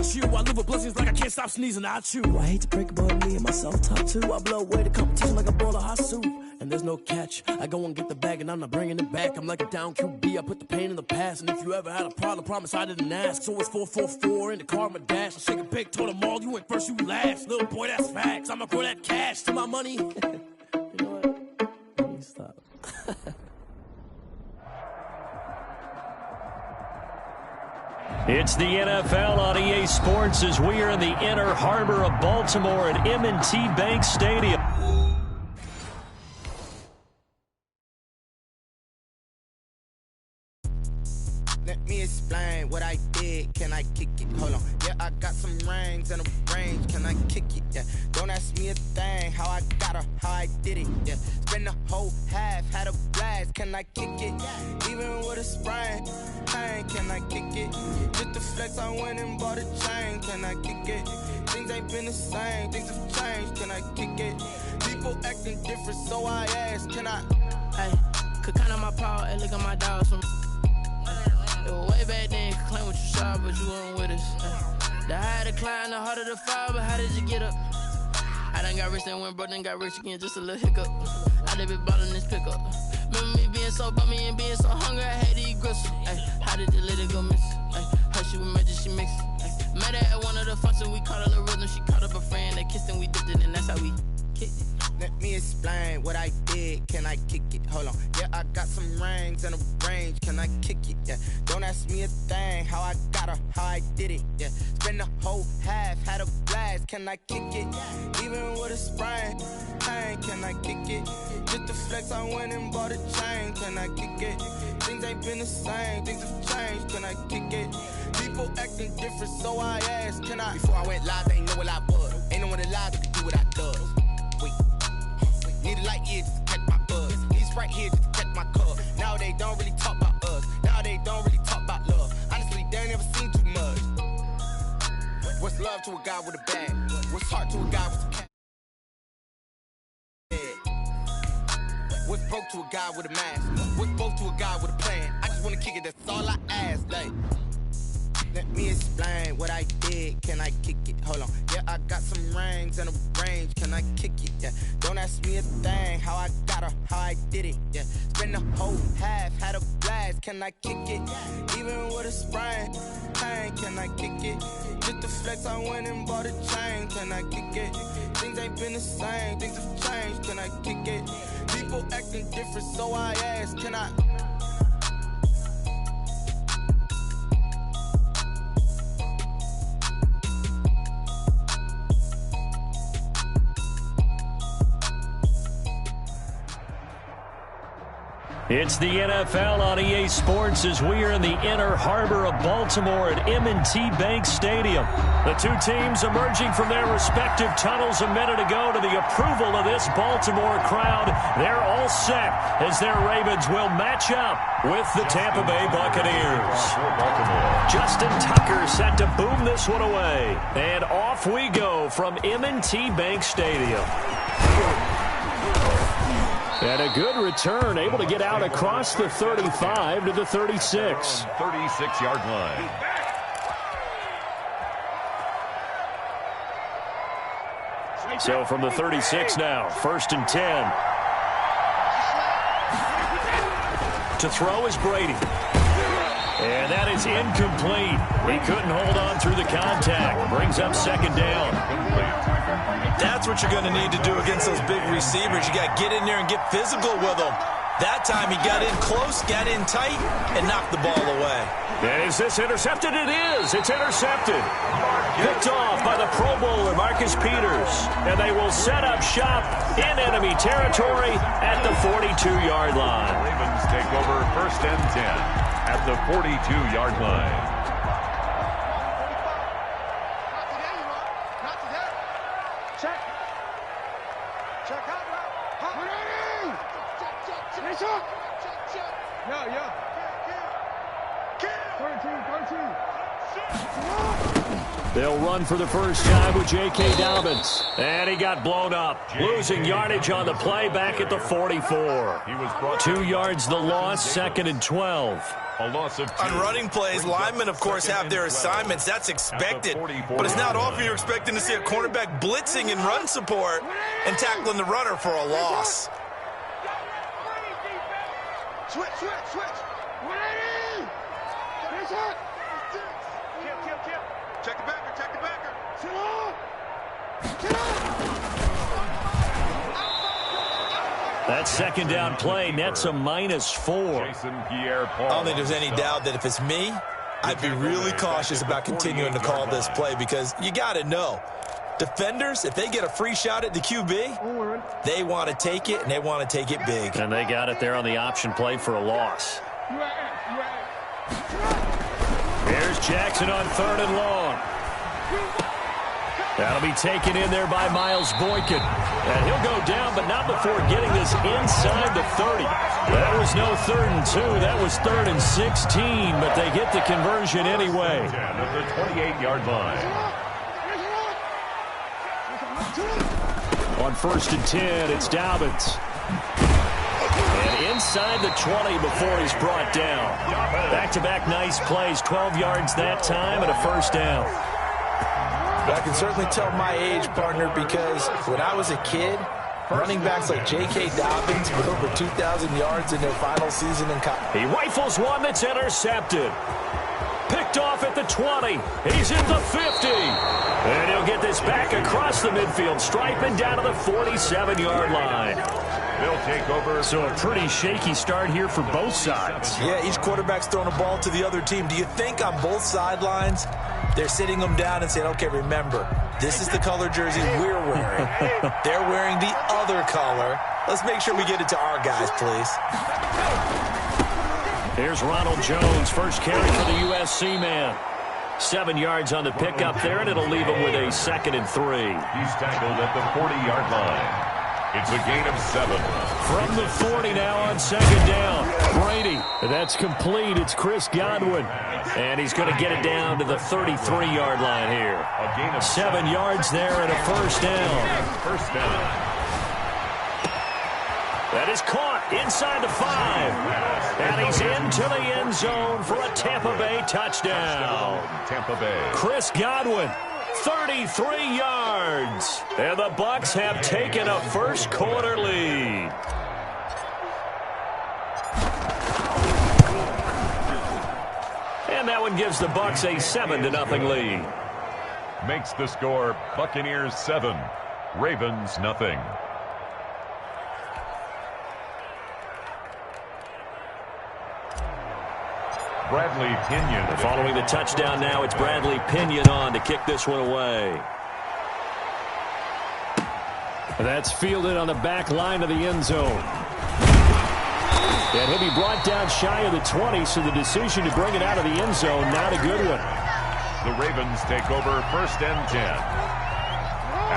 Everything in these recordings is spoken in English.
about you. I live with blessings like I can't stop sneezing at you. I hate to break it, but me and myself top two. I blow away the competition like a bowl of hot soup. And there's no catch. I go and get the bag and I'm not bringing it back. I'm like a down QB. I put the pain in the past. And if you ever had a problem, promise I didn't ask. So it's 4-4-4 in the car, my dash. I shake a big, told them all, you went first, you last. Little boy, that's facts. I'ma grow that cash to my money. You know what? Let me stop. It's the NFL on EA Sports as we are in the inner harbor of Baltimore at M&T Bank Stadium. Let me explain what I did. Can I kick it? Hold on. Yeah, I got some rings and a range. Can I kick it? Yeah. Don't ask me a thing. How I got her, how I did it. Yeah. Spend the whole half, had a blast. Can I kick it? Even with a sprain, pain. Can I kick it? Just the flex, I went and bought a chain. Can I kick it? Things ain't been the same. Things have changed. Can I kick it? People acting different, so I ask. Can I? Hey, could count on my power and look at my dogs from. Way back then, claim what you saw, but you weren't with us. The higher the climb, the harder the fall, but how did you get up? I done got rich and went broke, then got rich again, just a little hiccup. I done been ballin' this pickup. Remember me being so bummy and being so hungry, I had to eat gristle. How did the lady go miss? Her she was magic, she mixed. Met her at one of the functions, we caught a little rhythm. She caught up a friend, they kissed and we dipped it, and that's how we kicked it. Let me explain what I did. Can I kick it? Hold on. Yeah, I got some rings and a range. Can I kick it? Yeah. Don't ask me a thing. How I got her, how I did it. Yeah. Spend the whole half, had a blast. Can I kick it? Even with a sprain, pain. Can I kick it? Just the flex, I went and bought a chain. Can I kick it? Things ain't been the same. Things have changed. Can I kick it? People acting different, so I asked. Can I? Before I went live, they ain't know what I was. Ain't no one alive that could do what I does. Wait. Need a light here just to catch my buzz. Need Sprite here just to catch my cup. Now they don't really talk about us. Now they don't really talk about love. Honestly, they ain't never seen too much. What's love to a guy with a bag? What's heart to a guy with a cat? What's broke to a guy with a mask? What's broke to a guy with a plan? I just wanna kick it, that's all I ask. Like, let me explain what I did. Can I kick it? Hold on. Yeah, I got some rings and a range. Can I kick it? Yeah. Don't ask me a thing. How I got her, how I did it. Yeah. Spend the whole half, had a blast. Can I kick it? Even with a sprain, pain. Can I kick it? Just the flex, I went and bought a chain. Can I kick it? Things ain't been the same. Things have changed. Can I kick it? People acting different, so I ask. Can I? It's the NFL on EA Sports as we are in the inner harbor of Baltimore at M&T Bank Stadium. The two teams emerging from their respective tunnels a minute ago to the approval of this Baltimore crowd. They're all set as their Ravens will match up with the Tampa Bay Buccaneers. Justin Tucker set to boom this one away. And off we go from M&T Bank Stadium. And a good return, able to get out across the 35 to the 36. 36-yard line. So from the 36 now, 1st and 10. To throw is Brady. And that is incomplete. He couldn't hold on through the contact. Brings up 2nd down. That's what you're going to need to do against those big receivers. You got to get in there and get physical with them. That time he got in close, got in tight, and knocked the ball away. And is this intercepted? It is. It's intercepted. Picked off by the Pro Bowler, Marcus Peters. And they will set up shop in enemy territory at the 42-yard line. Ravens take over 1st and 10 at the 42-yard line. They'll run for the first time with J.K. Dobbins. And he got blown up. Losing yardage on the play back at the 44. 2 yards the loss, 2nd and 12. A loss of 2. On running plays, linemen, of course, have their assignments. That's expected. But it's not often you're expecting to see a cornerback blitzing in run support and tackling the runner for a loss. Switch. Ready! Finish it! Kill. Check the backer. Sit up! That second down play nets a -4. I don't think there's any doubt that if it's me, I'd be really cautious about continuing to call this play because you got to know, defenders, if they get a free shot at the QB, they want to take it, and they want to take it big. And they got it there on the option play for a loss. Here's Jackson on 3rd and long. That'll be taken in there by Miles Boykin. And he'll go down, but not before getting this inside the 30. That was no 3rd and 2. That was 3rd and 16, but they get the conversion anyway. At the 28-yard line. On 1st and 10, it's Dobbins. And inside the 20 before he's brought down. Back-to-back nice plays, 12 yards that time and a first down. But I can certainly tell my age, partner, because when I was a kid, running backs like J.K. Dobbins with over 2,000 yards in their final season in college. He rifles one that's intercepted. Picked off at the 20. He's at the 50. And he'll get this back across the midfield stripe and down to the 47-yard line. They'll take over. So a pretty shaky start here for both sides. Yeah, each quarterback's throwing a ball to the other team. Do you think on both sidelines they're sitting them down and saying, okay, remember, this is the color jersey we're wearing. They're wearing the other color. Let's make sure we get it to our guys, please. Here's Ronald Jones, first carry for the USC man. 7 yards on the pickup there, and it'll leave him with a 2nd and 3. He's tackled at the 40-yard line. It's a gain of 7. From the 40 now on 2nd down. Brady, that's complete. It's Chris Godwin. And he's going to get it down to the 33-yard line here. A gain of 7 yards there and a first down. First down. That is caught inside the 5. And he's into the end zone for a Tampa Bay touchdown. Tampa Bay. Chris Godwin, 33 yards. And the Bucs have taken a first quarter lead. And that one gives the Bucs a 7-0 lead. Makes the score Buccaneers 7, Ravens nothing. Bradley Pinion. Following the touchdown now, it's Bradley Pinion on to kick this one away. That's fielded on the back line of the end zone. And he'll be brought down shy of the 20, so the decision to bring it out of the end zone, not a good one. The Ravens take over 1st and 10.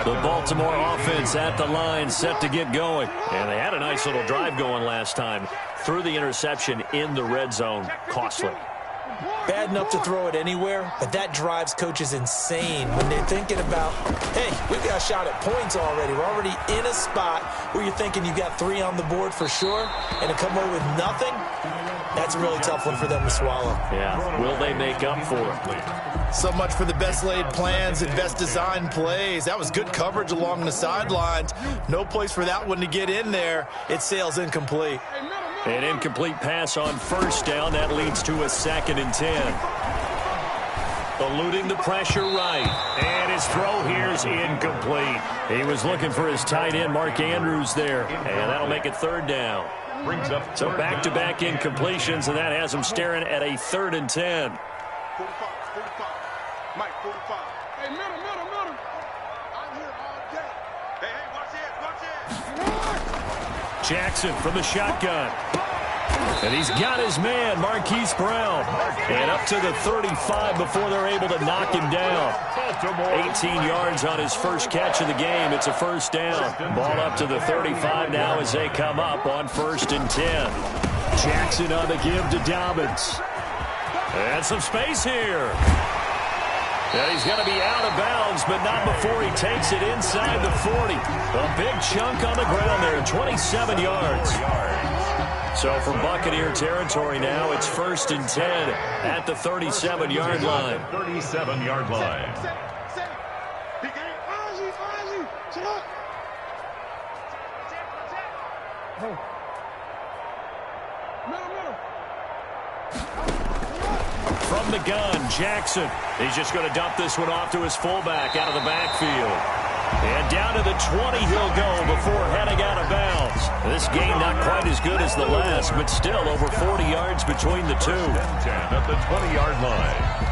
The Baltimore offense at the line, set to get going. And they had a nice little drive going last time. Threw the interception in the red zone. Costly. Bad enough to throw it anywhere, but that drives coaches insane when they're thinking about, hey, we've got a shot at points already. We're already in a spot where you're thinking you've got 3 on the board for sure, and to come away with nothing, that's a really tough one for them to swallow. Yeah, will they make up for it? So much for the best laid plans and best designed plays. That was good coverage along the sidelines. No place for that one to get in there. It sails incomplete. An incomplete pass on first down. That leads to a 2nd and 10. Eluding the pressure right. And his throw here is incomplete. He was looking for his tight end, Mark Andrews, there. And that'll make it 3rd down. So back-to-back incompletions, and that has him staring at a 3rd and 10. 45. Mike, 45. Hey, middle. I'm here all day. Hey, watch it. Jackson from the shotgun. And he's got his man, Marquise Brown. And up to the 35 before they're able to knock him down. 18 yards on his first catch of the game. It's a first down. Ball up to the 35 now as they come up on 1st and 10. Jackson on the give to Dobbins. And some space here. And he's going to be out of bounds, but not before he takes it inside the 40. A big chunk on the ground there, 27 yards. So from Buccaneer territory now, it's 1st and 10 at the 37-yard line. 37-yard line. From the gun, Jackson. He's just going to dump this one off to his fullback out of the backfield. And down to the 20 he'll go before heading out of bounds. This game not quite as good as the last, but still over 40 yards between the two. 10 at the 20-yard line.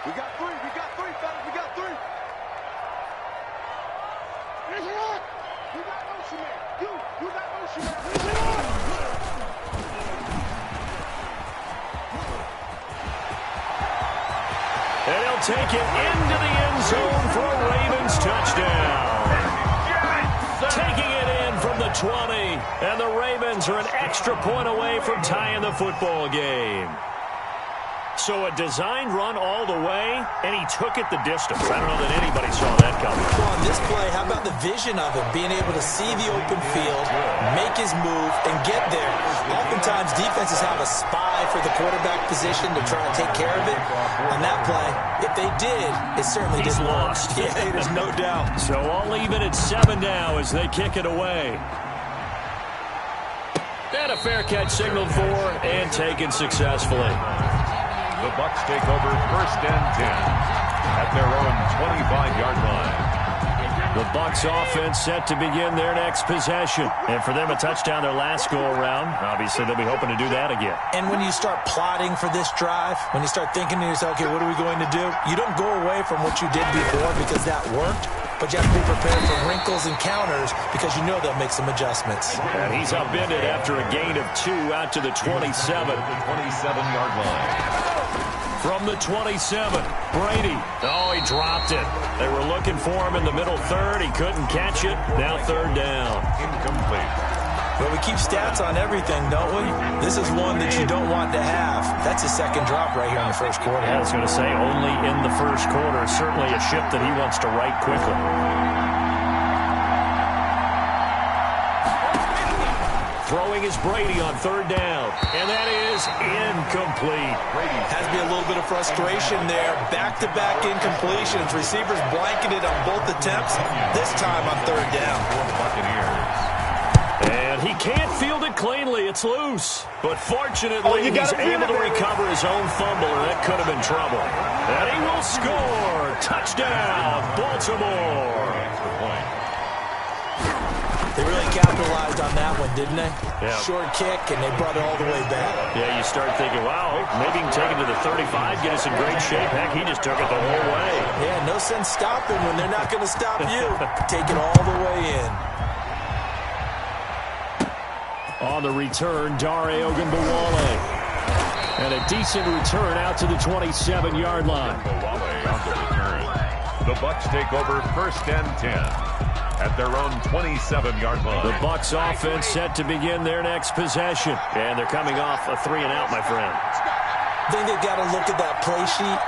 We got three, fellas, we got three. You got motion man. You got motion man. And he'll take it into the end zone for a Ravens touchdown. Taking it in from the 20. And the Ravens are an extra point away from tying the football game. So a designed run all the way, and he took it the distance. I don't know that anybody saw that coming. Well, on this play, how about the vision of him, being able to see the open field, make his move, and get there. Oftentimes, defenses have a spy for the quarterback position to try and take care of it. On that play, if they did, it certainly He's didn't lost. work. Yeah, there's no doubt. So I'll leave it at 7 now as they kick it away. And a fair catch signaled for and taken successfully. The Bucs take over 1st and 10 at their own 25-yard line. The Bucs offense set to begin their next possession. And for them, a touchdown their last go-around. Obviously, they'll be hoping to do that again. And when you start plotting for this drive, when you start thinking to yourself, okay, what are we going to do? You don't go away from what you did before because that worked. But you have to be prepared for wrinkles and counters because you know they'll make some adjustments. And he's upended after a gain of 2 out to the 27. The 27-yard line. From the 27, Brady. Oh, he dropped it. They were looking for him in the middle third. He couldn't catch it. Now 3rd down. Incomplete. But we keep stats on everything, don't we? This is one that you don't want to have. That's a second drop right here in the first quarter. I was going to say only in the first quarter. Certainly a ship that he wants to right quickly. Throwing is Brady on 3rd down. And that is incomplete. Brady has to be a little bit of frustration there. Back-to-back incompletions. Receivers blanketed on both attempts. This time on 3rd down. And he can't field it cleanly. It's loose. But fortunately, he's able to recover his own fumble, or that could have been trouble. And he will score. Touchdown, Baltimore. They really capitalized on that one, didn't they? Yeah. Short kick, and they brought it all the way back. Yeah, you start thinking, wow, maybe he can take it to the 35, get us in great shape. Heck, he just took it the whole way. Yeah, no sense stopping when they're not going to stop you. Take it all the way in. On the return, Dare Ogunbowale. And a decent return out to the 27-yard line. Ogunbowale on the return. The Bucs take over 1st and 10 at their own 27-yard line. The Bucs offense set to begin their next possession. And they're coming off a 3-and-out, my friend. I think they've got to look at that play sheet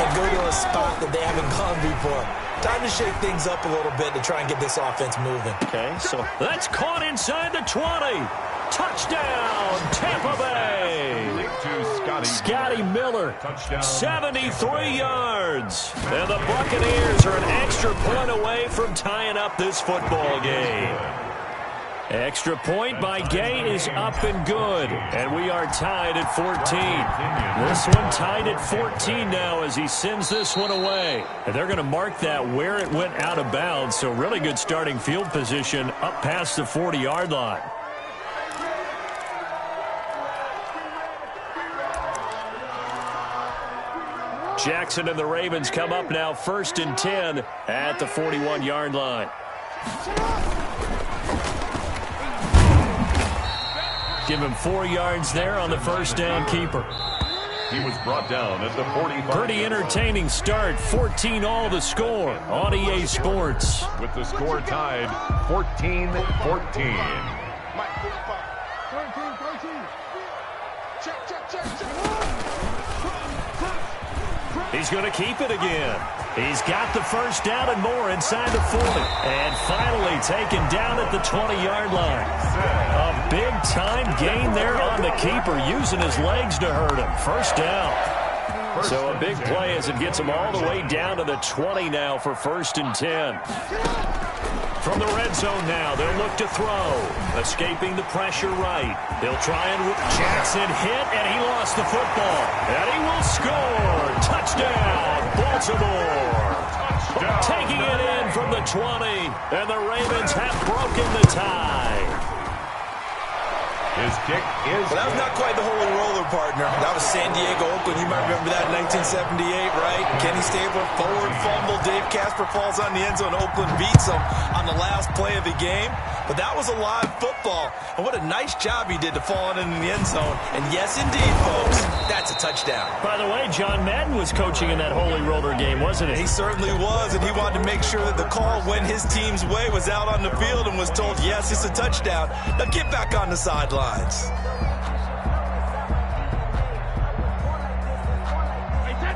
and go to a spot that they haven't gone before. Time to shake things up a little bit to try and get this offense moving. Okay, so that's caught inside the 20. Touchdown, Tampa Bay. Scotty Miller, 73 yards. And the Buccaneers are an extra point away from tying up this football game. Extra point by Gay is up and good. And we are tied at 14. This one tied at 14 now as he sends this one away. And they're going to mark that where it went out of bounds. So really good starting field position up past the 40-yard line. Jackson and the Ravens come up now 1st and 10 at the 41-yard line. Give him 4 yards there on the first down keeper. He was brought down at the 45. Pretty entertaining start. 14-all the score on EA Sports. With the score tied 14-14. He's going to keep it again. He's got the first down and more inside the 40. And finally taken down at the 20-yard line. A big-time gain there on the keeper, using his legs to hurt him. First down. So a big play as it gets him all the way down to the 20 now for 1st and 10. From the red zone now, they'll look to throw. Escaping the pressure right. They'll try and Jackson hit, and he lost the football. And he will score. Touchdown, Baltimore. Touchdown. Taking it in from the 20, and the Ravens have broken the tie. His kick is... Well, that was not quite the holy roller, partner. That was San Diego, Oakland. You might remember that in 1978, right? Kenny Stabler, forward fumble. Dave Casper falls on the end zone. Oakland beats him on the last play of the game. But that was a live football. And what a nice job he did to fall in the end zone. And yes, indeed, folks, that's a touchdown. By the way, John Madden was coaching in that holy roller game, wasn't he? He certainly was, and he wanted to make sure that the call went his team's way, was out on the field and was told, yes, it's a touchdown. Now get back on the sidelines.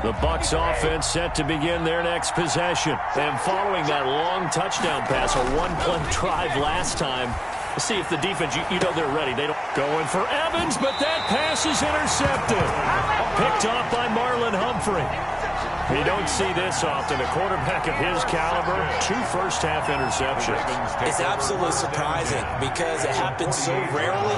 The Bucs offense set to begin their next possession. And following that long touchdown pass, a one-play drive last time, let's see if the defense, you know they're ready. They don't going for Evans, but that pass is intercepted. Picked off by Marlon Humphrey. You don't see this often. A quarterback of his caliber, 2 first-half interceptions. It's absolutely surprising because it happens so rarely.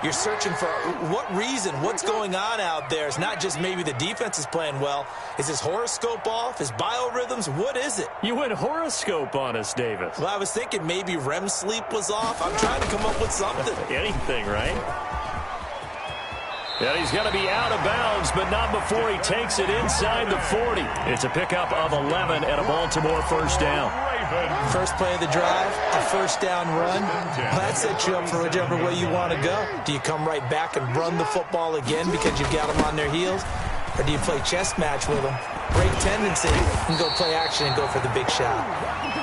You're searching for what reason, what's going on out there. It's not just maybe the defense is playing well. Is his horoscope off? His biorhythms? What is it? You went horoscope on us, Davis. Well, I was thinking maybe REM sleep was off. I'm trying to come up with something. Anything, right? Yeah, he's going to be out of bounds, but not before he takes it inside the 40. It's a pickup of 11 and a Baltimore first down. First play of the drive, a first down run. That sets you up for whichever way you want to go. Do you come right back and run the football again because you've got them on their heels? Or do you play chess match with them, break tendency, and go play action and go for the big shot?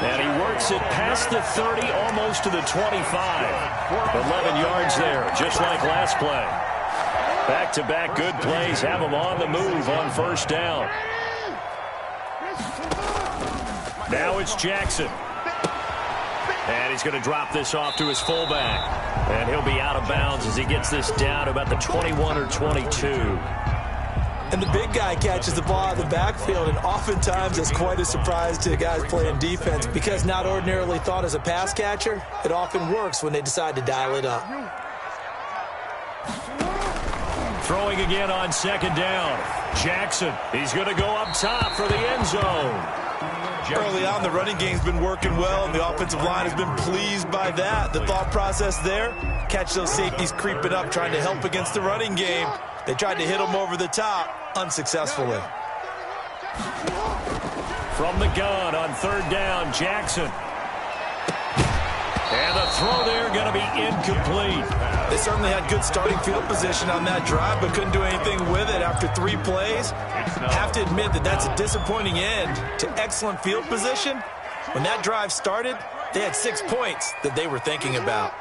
And he works it past the 30, almost to the 25. 11 yards there, just like last play. Back-to-back good plays have him on the move on first down. Now it's Jackson. And he's going to drop this off to his fullback. And he'll be out of bounds as he gets this down to about the 21 or 22. And the big guy catches the ball out of the backfield, and oftentimes it's quite a surprise to guys playing defense because not ordinarily thought as a pass catcher, it often works when they decide to dial it up. Throwing again on second down. Jackson, he's going to go up top for the end zone. Early on, the running game's been working well, and the offensive line has been pleased by that. The thought process there, catch those safeties creeping up, trying to help against the running game. They tried to hit them over the top, unsuccessfully. From the gun on third down, Jackson. And the throw there going to be incomplete. They certainly had good starting field position on that drive, but couldn't do anything with it after 3 plays. Have to admit that that's a disappointing end to excellent field position. When that drive started, they had 6 points that they were thinking about.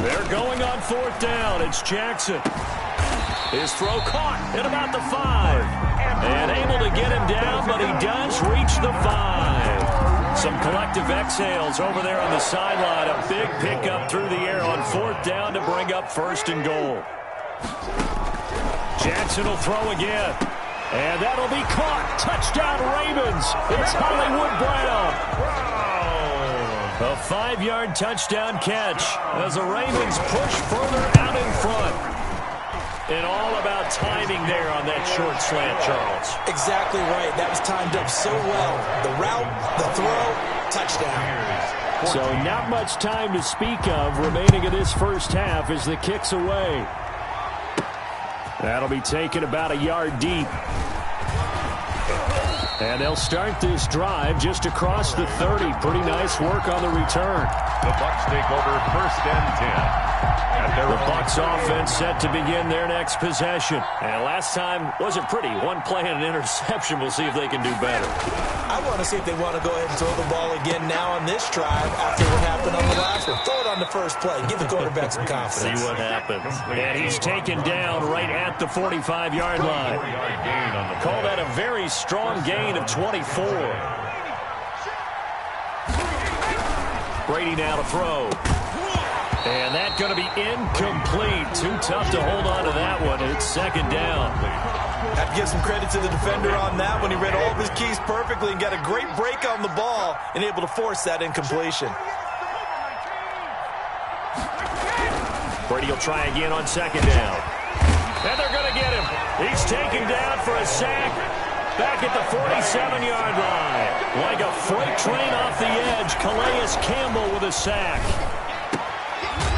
They're going on fourth down. It's Jackson. His throw caught at about the 5. And able to get him down, but he does reach the 5. Some collective exhales over there on the sideline. A big pickup through the air on fourth down to bring up first and goal. Jackson will throw again. And that'll be caught. Touchdown Ravens. It's Hollywood Brown. A 5-yard touchdown catch as the Ravens push further out in front. And all about timing there on that short slant, Charles. Exactly right. That was timed up so well. The route, the throw, touchdown. So not much time to speak of remaining in this first half as the kick's away. That'll be taken about a yard deep. And they'll start this drive just across the 30. Pretty nice work on the return. The Bucs take over first and 10. The Bucs offense set to begin their next possession. And last time wasn't pretty. One play and an interception. We'll see if they can do better. I want to see if they want to go ahead and throw the ball again now on this drive after what happened on the last one. Throw it on the first play. Give the quarterback some confidence. See what happens. And he's taken down right at the 45-yard line. Call that a very strong gain of 24. Brady now to throw. And that's going to be incomplete. Too tough to hold on to that one. It's second down. Have to give some credit to the defender on that one. He read all of his keys perfectly and got a great break on the ball and able to force that incompletion. Brady will try again on second down. And they're going to get him. He's taken down for a sack. Back at the 47-yard line. Like a freight train off the edge, Calais Campbell with a sack.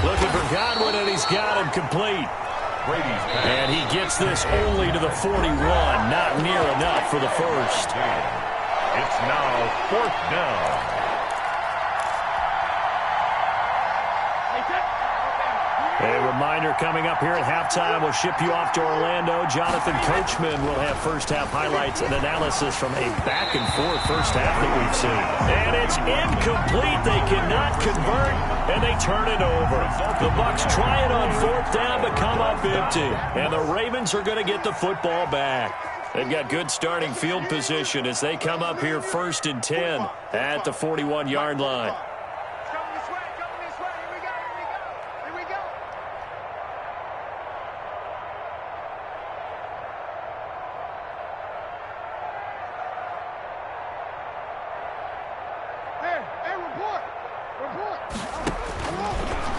Looking for Godwin, and he's got him complete. And he gets this only to the 41. Not near enough for the first. It's now fourth down. A reminder coming up here at halftime. We'll ship you off to Orlando. Jonathan Coachman will have first-half highlights and analysis from a back-and-forth first half that we've seen. And it's incomplete. They cannot convert, and they turn it over. The Bucs try it on fourth down, but come up empty. And the Ravens are going to get the football back. They've got good starting field position as they come up here first and 10 at the 41-yard line.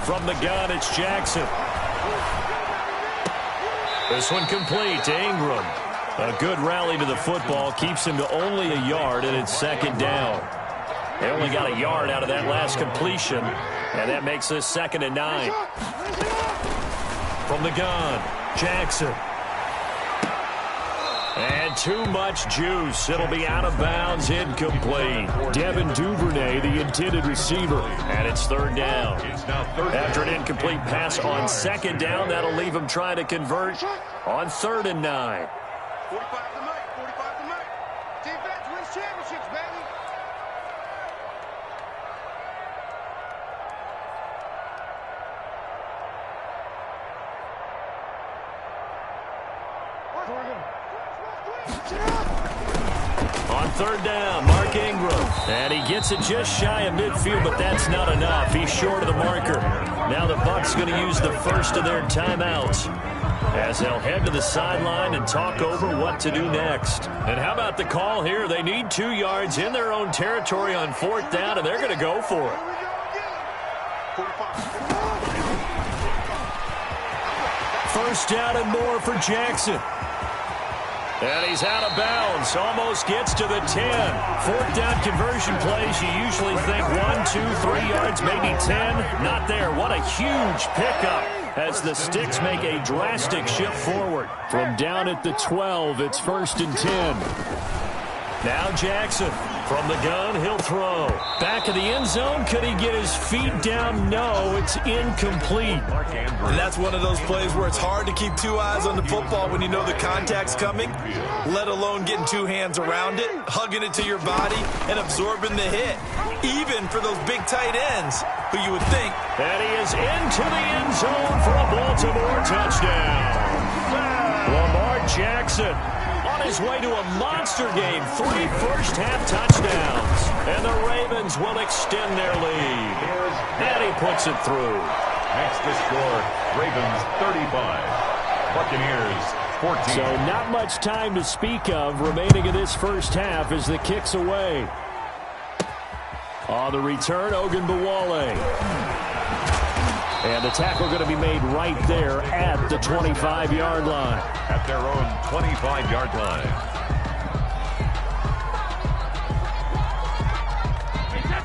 From the gun, it's Jackson. This one complete to Ingram. A good rally to the football keeps him to only a yard, and it's second down. They only got a yard out of that last completion, and that makes this second and 9. From the gun, Jackson. And too much juice. It'll be out of bounds, incomplete. Devin Duvernay, the intended receiver, and it's third down. After an incomplete pass on second down, that'll leave him trying to convert on third and 9. 45 to Mike, 45 to Mike. Defense wins championships, baby. On third down, Mark Ingram. And he gets it just shy of midfield, but that's not enough. He's short of the marker. Now the Bucs going to use the first of their timeouts as they'll head to the sideline and talk over what to do next. And how about the call here? They need 2 yards in their own territory on fourth down, and they're going to go for it. First down and more for Jackson. And he's out of bounds. Almost gets to the 10. Fourth down conversion plays. You usually think 1, 2, 3 yards, maybe 10. Not there. What a huge pickup as the Sticks make a drastic shift forward. From down at the 12, it's first and 10. Now Jackson. From the gun, he'll throw. Back of the end zone. Could he get his feet down? No, it's incomplete. And that's one of those plays where it's hard to keep 2 eyes on the football when you know the contact's coming, let alone getting 2 hands around it, hugging it to your body, and absorbing the hit. Even for those big tight ends, who you would think. And he is into the end zone for a Baltimore touchdown. Lamar Jackson on his way to a monster game. 3 first-half touchdowns. And the Ravens will extend their lead. And he puts it through. Makes the score Ravens 35, Buccaneers 14. So not much time to speak of remaining in this first half as the kick's away. On the return, Ogunbowale. And the tackle going to be made right there at the 25-yard line. At their own 25-yard line.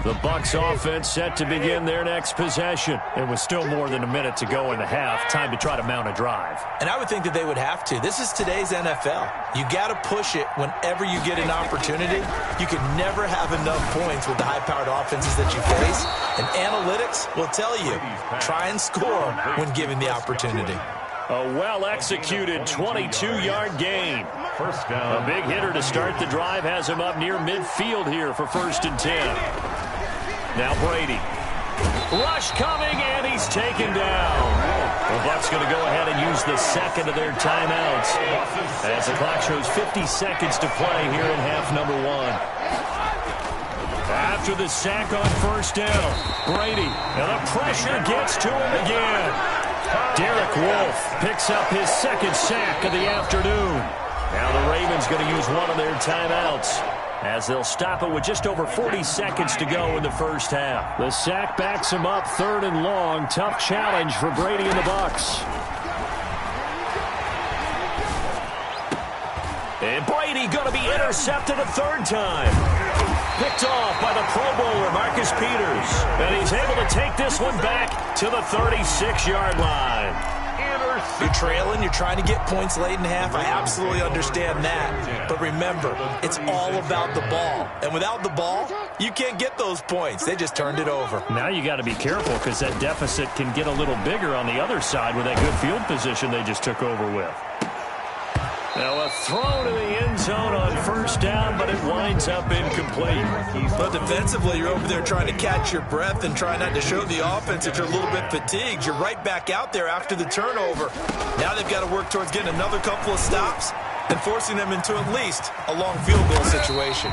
The Bucs offense set to begin their next possession. It was still more than a minute to go in the half. Time to try to mount a drive. And I would think that they would have to. This is today's NFL. You got to push it whenever you get an opportunity. You can never have enough points with the high-powered offenses that you face. And analytics will tell you, try and score when given the opportunity. A well-executed 22-yard gain. First down. A big hitter to start the drive has him up near midfield here for 1st and 10. Now Brady. Rush coming, and he's taken down. The Bucs going to go ahead and use the second of their timeouts as the clock shows 50 seconds to play here in half number 1. After the sack on 1st down, Brady, and the pressure gets to him again. Derek Wolfe picks up his 2nd sack of the afternoon. Now the Ravens going to use one of their timeouts as they'll stop it with just over 40 seconds to go in the first half. The sack backs him up 3rd and long. Tough challenge for Brady and the Bucs. And Brady going to be intercepted a 3rd time. Picked off by the Pro Bowler, Marcus Peters. And he's able to take this one back to the 36-yard line. You're trailing, you're trying to get points late in half. I absolutely understand that. But remember, it's all about the ball. And without the ball, you can't get those points. They just turned it over. Now you got to be careful because that deficit can get a little bigger on the other side with that good field position they just took over with. Now a throw to the end zone on 1st down, but it winds up incomplete. But defensively, you're over there trying to catch your breath and try not to show the offense that you're a little bit fatigued. You're right back out there after the turnover. Now they've got to work towards getting another couple of stops and forcing them into at least a long field goal situation.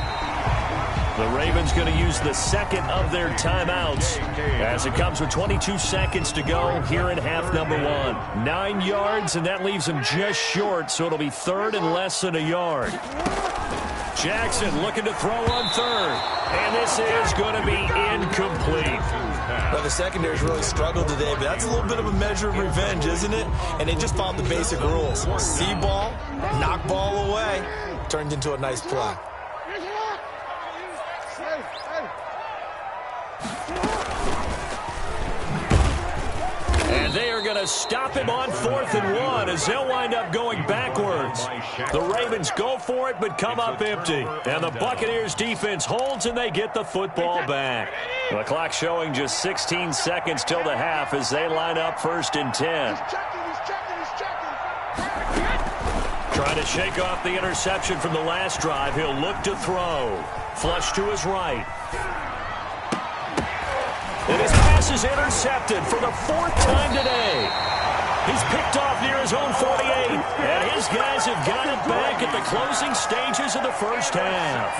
The Ravens going to use the 2nd of their timeouts as it comes with 22 seconds to go here in half number 1. 9 yards, and that leaves them just short, so it'll be 3rd and less than a yard. Jackson looking to throw on 3rd, and this is going to be incomplete. Well, the secondary's really struggled today, but that's a little bit of a measure of revenge, isn't it? And they just followed the basic rules. See ball, knock ball away, turned into a nice play. And they are going to stop him on 4th and 1 as they'll wind up going backwards. The Ravens go for it but come up empty. And the Buccaneers defense holds and they get the football back. The clock showing just 16 seconds till the half as they line up 1st and 10. Trying to shake off the interception from the last drive. He'll look to throw. Flush to his right. And his pass is intercepted for the 4th time today. He's picked off near his own 48. And his guys have got it back at the closing stages of the first half.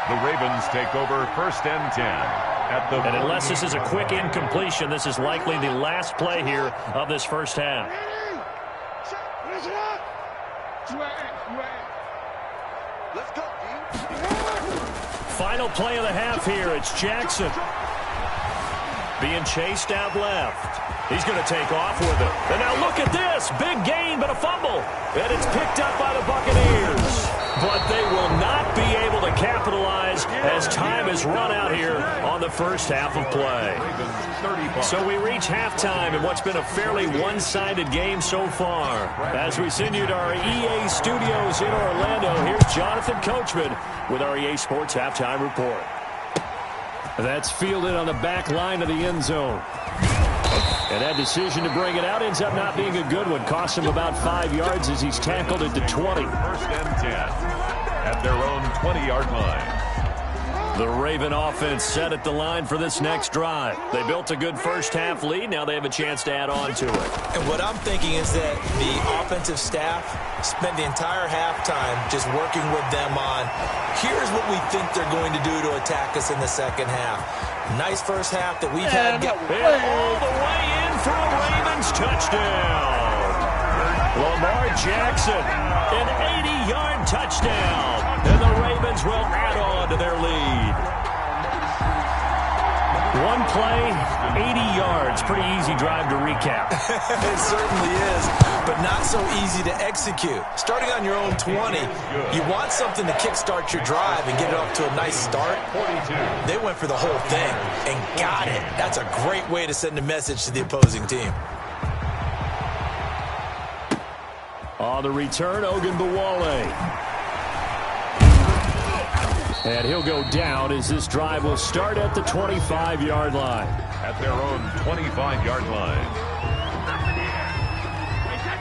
The Ravens take over 1st and 10. And unless this is a quick incompletion, this is likely the last play here of this first half. Let's go, Final play of the half here. It's Jackson being chased out left. He's going to take off with it. And now look at this. Big gain, but a fumble. And it's picked up by the Buccaneers. But they will not be able to capitalize as time has run out here on the first half of play. So we reach halftime in what's been a fairly one-sided game so far. As we send you to our EA studios in Orlando, here's Jonathan Coachman with our EA Sports Halftime Report. That's fielded on the back line of the end zone. And that decision to bring it out ends up not being a good one. Costs him about 5 yards as he's tackled at the 20. 1st and 10 at their own 20-yard line. The Raven offense set at the line for this next drive. They built a good first half lead. Now they have a chance to add on to it. And what I'm thinking is that the offensive staff spent the entire halftime just working with them on, here's what we think they're going to do to attack us in the second half. Nice first half that we've had. And all the way in for a Ravens touchdown. Lamar Jackson, an 80-yard touchdown. And the Ravens will add on to their lead. One play, 80 yards. Pretty easy drive to recap. It certainly is, but not so easy to execute. Starting on your own 20, you want something to kickstart your drive and get it off to a nice start. They went for the whole thing and got it. That's a great way to send a message to the opposing team. On the return, Ogunbowale. And he'll go down as this drive will start at the 25-yard line. At their own 25-yard line.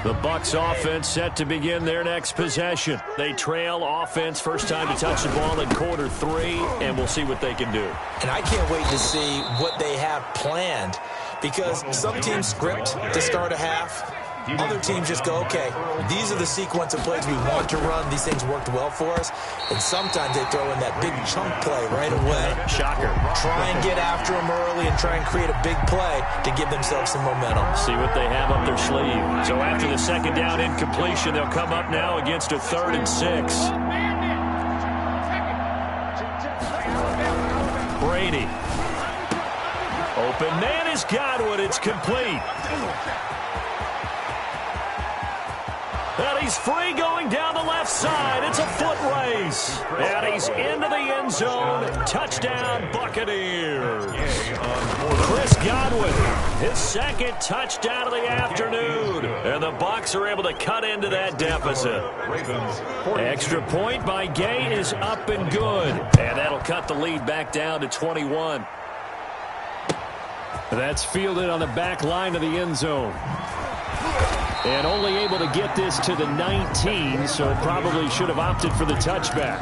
The Bucs offense set to begin their next possession. They trail offense, first time to touch the ball in quarter 3, and we'll see what they can do. And I can't wait to see what they have planned, because some teams script to start a half. Other teams just go, okay, these are the sequence of plays we want to run. These things worked well for us. And sometimes they throw in that big chunk play right away. Shocker. Try and get after them early and try and create a big play to give themselves some momentum. See what they have up their sleeve. So after the second down incompletion, they'll come up now against a 3rd and 6. Brady. Open man is Godwin. It's complete. And he's free going down the left side. It's a foot race. And he's into the end zone. Touchdown, Buccaneers. Chris Godwin, his second touchdown of the afternoon. And the Bucs are able to cut into that deficit. Extra point by Gay is up and good. And that'll cut the lead back down to 21. That's fielded on the back line of the end zone. And only able to get this to the 19, so probably should have opted for the touchback.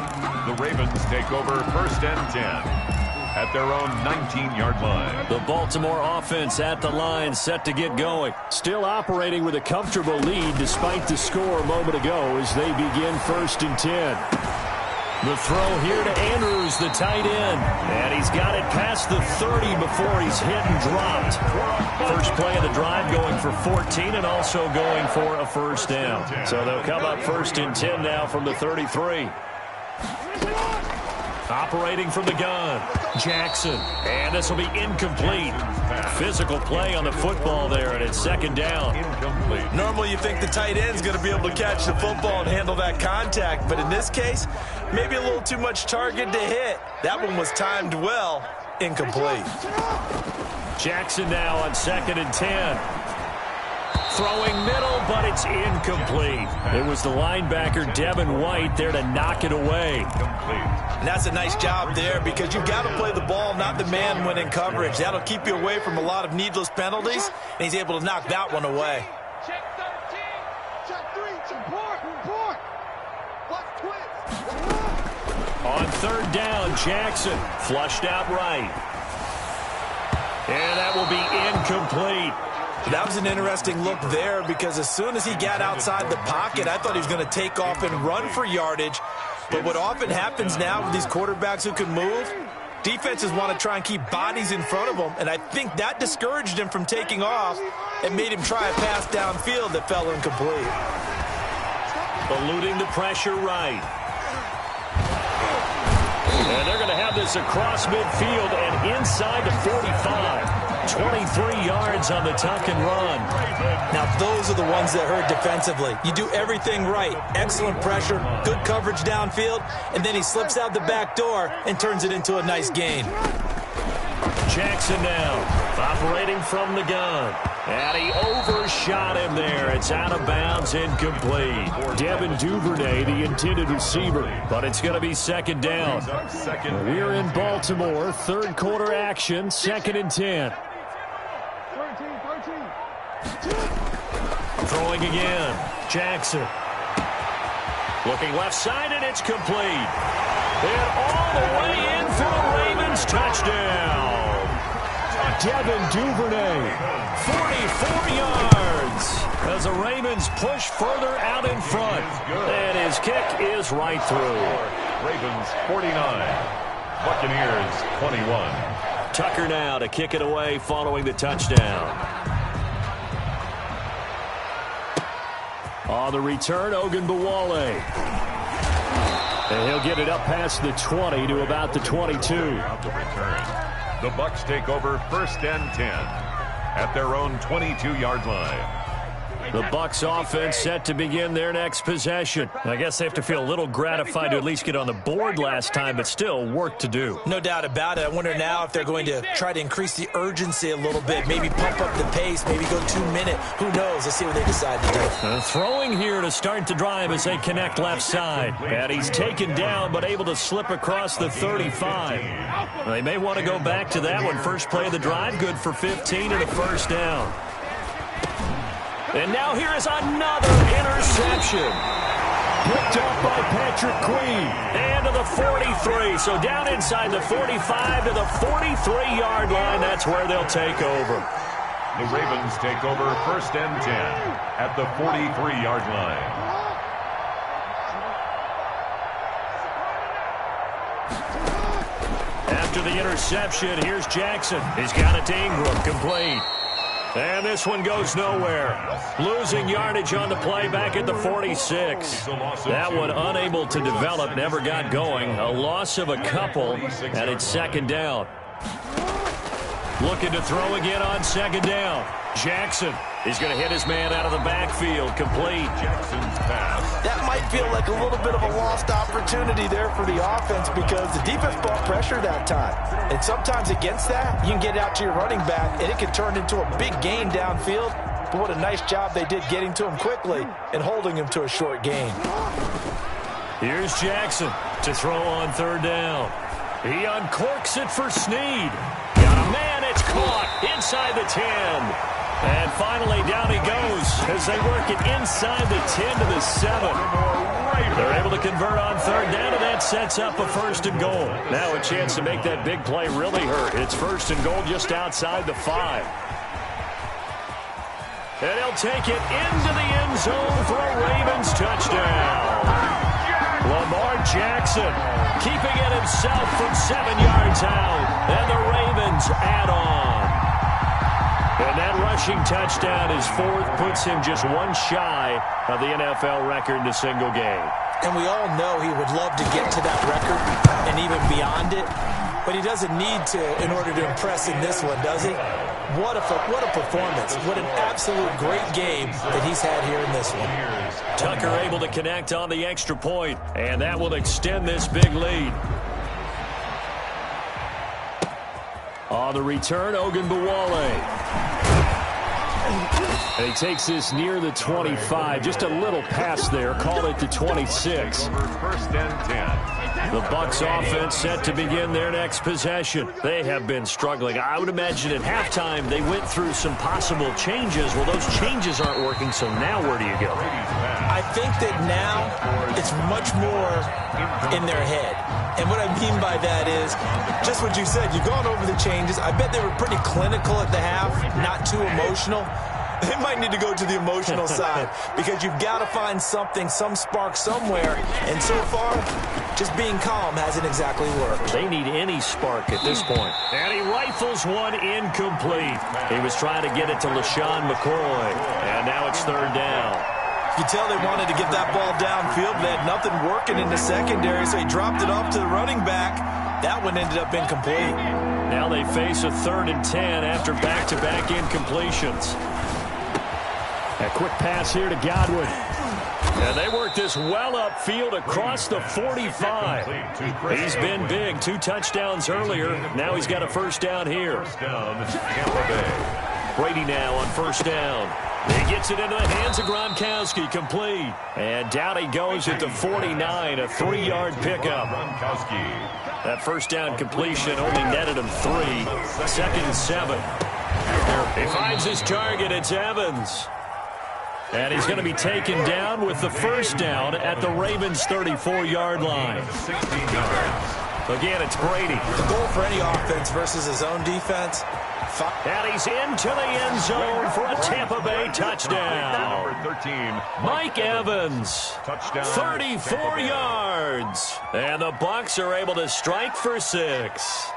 The Ravens take over 1st and 10 at their own 19-yard line. The Baltimore offense at the line, set to get going. Still operating with a comfortable lead despite the score a moment ago as they begin 1st and 10. The throw here to Andrews, the tight end. And he's got it past the 30 before he's hit and dropped. First play of the drive going for 14 and also going for a first down. So they'll come up 1st and 10 now from the 33. Operating from the gun, Jackson. And this will be incomplete. Physical play on the football there, and it's 2nd down. Incomplete. Normally you think the tight end's going to be able to catch the football and handle that contact, but in this case, maybe a little too much target to hit. That one was timed well. Incomplete. Jackson now on 2nd and 10. Throwing middle, but it's incomplete. It was the linebacker, Devin White, there to knock it away. And that's a nice job there because you've got to play the ball, not the man when in coverage. That'll keep you away from a lot of needless penalties, and he's able to knock that one away. Check 13. Check 3. Check 4. Watch twins. On 3rd down, Jackson flushed out right. And that will be incomplete. That was an interesting look there because as soon as he got outside the pocket, I thought he was going to take off and run for yardage. But what often happens now with these quarterbacks who can move, defenses want to try and keep bodies in front of them, and I think that discouraged him from taking off and made him try a pass downfield that fell incomplete. Eluding the pressure right. And they're going to have this across midfield and inside the 45. 23 yards on the tuck and run. Now, those are the ones that hurt defensively. You do everything right. Excellent pressure, good coverage downfield, and then he slips out the back door and turns it into a nice gain. Jackson now, operating from the gun. And he overshot him there. It's out of bounds, incomplete. Devin Duvernay, the intended receiver, but it's going to be 2nd down. We're in Baltimore, 3rd quarter action, 2nd and 10. Throwing again, Jackson. Looking left side, and it's complete. And all the way in for a Ravens touchdown. Devin Duvernay, 44 yards. As the Ravens push further out in front. And his kick is right through. Ravens 49, Buccaneers 21. Tucker now to kick it away following the touchdown. On the return, Ogunbowale. And he'll get it up past the 20 to about the 22. Out the return. The Bucs take over 1st and 10 at their own 22-yard line. The Bucs offense set to begin their next possession. I guess they have to feel a little gratified to at least get on the board last time, but still work to do. No doubt about it. I wonder now if they're going to try to increase the urgency a little bit, maybe pump up the pace, maybe go 2 minute. Who knows? Let's see what they decide to do. Throwing here to start the drive as they connect left side. And he's taken down, but able to slip across the 35. They may want to go back to that one. First play of the drive, good for 15 and a first down. And now here is another interception. Picked up by Patrick Queen. And to the 43. So down inside the 45 to the 43-yard line. That's where they'll take over. The Ravens take over 1st and 10 at the 43-yard line. After the interception, here's Jackson. He's got it to Ingram, complete. And this one goes nowhere. Losing yardage on the play back at the 46. That one unable to develop, never got going. A loss of a couple, and it's second down. Looking to throw again on second down. Jackson is going to hit his man out of the backfield, complete. Jackson's pass. That might feel like a little bit of a lost opportunity there for the offense because the defense brought pressure that time. And sometimes against that, you can get out to your running back, and it can turn into a big gain downfield. But what a nice job they did getting to him quickly and holding him to a short gain. Here's Jackson to throw on third down. He uncorks it for Snead. Got a man, it's caught inside the 10. And finally, down he goes as they work it inside the 10 to the 7. They're able to convert on third down, and that sets up a first and goal. Now a chance to make that big play really hurt. It's first and goal just outside the 5. And he'll take it into the end zone for a Ravens touchdown. Lamar Jackson keeping it himself from 7 yards out. And the Ravens add on. And that rushing touchdown is fourth, puts him just one shy of the NFL record in a single game. And we all know he would love to get to that record and even beyond it. But he doesn't need to in order to impress in this one, does he? What a performance. What an absolute great game that he's had here in this one. Tucker able to connect on the extra point, and that will extend this big lead. On the return, Ogunbowale. And he takes this near the 25. Just a little pass there. Call it the 26. 1st and 10. The Bucs offense set to begin their next possession. They have been struggling. I would imagine at halftime they went through some possible changes. Well, those changes aren't working, so now where do you go? I think that now it's much more in their head. And what I mean by that is just what you said. You've gone over the changes. I bet they were pretty clinical at the half, not too emotional. They might need to go to the emotional side because you've got to find something, some spark somewhere. And so far, just being calm hasn't exactly worked. They need any spark at this point. And he rifles one incomplete. He was trying to get it to LaShawn McCoy. And now it's third down. You can tell they wanted to get that ball downfield. They had nothing working in the secondary, so he dropped it off to the running back. That one ended up incomplete. Now they face a 3rd and 10 after back-to-back incompletions. A quick pass here to Godwin. And they work this well upfield across the 45. He's been big. 2 touchdowns earlier. Now he's got a first down here. First down, Tampa Bay. Brady now on first down. He gets it into the hands of Gronkowski, complete. And down he goes at the 49, a 3-yard pickup. Gronkowski. That first down completion only netted him 3. 2nd and 7. He finds his target. It's Evans. And he's going to be taken down with the first down at the Ravens' 34-yard line. 16 yards. Again, it's Brady. The goal for any offense versus his own defense. And he's into the end zone for a Tampa Bay touchdown. Number 13, Mike Evans. Touchdown. 34 yards. And the Bucs are able to strike for 6.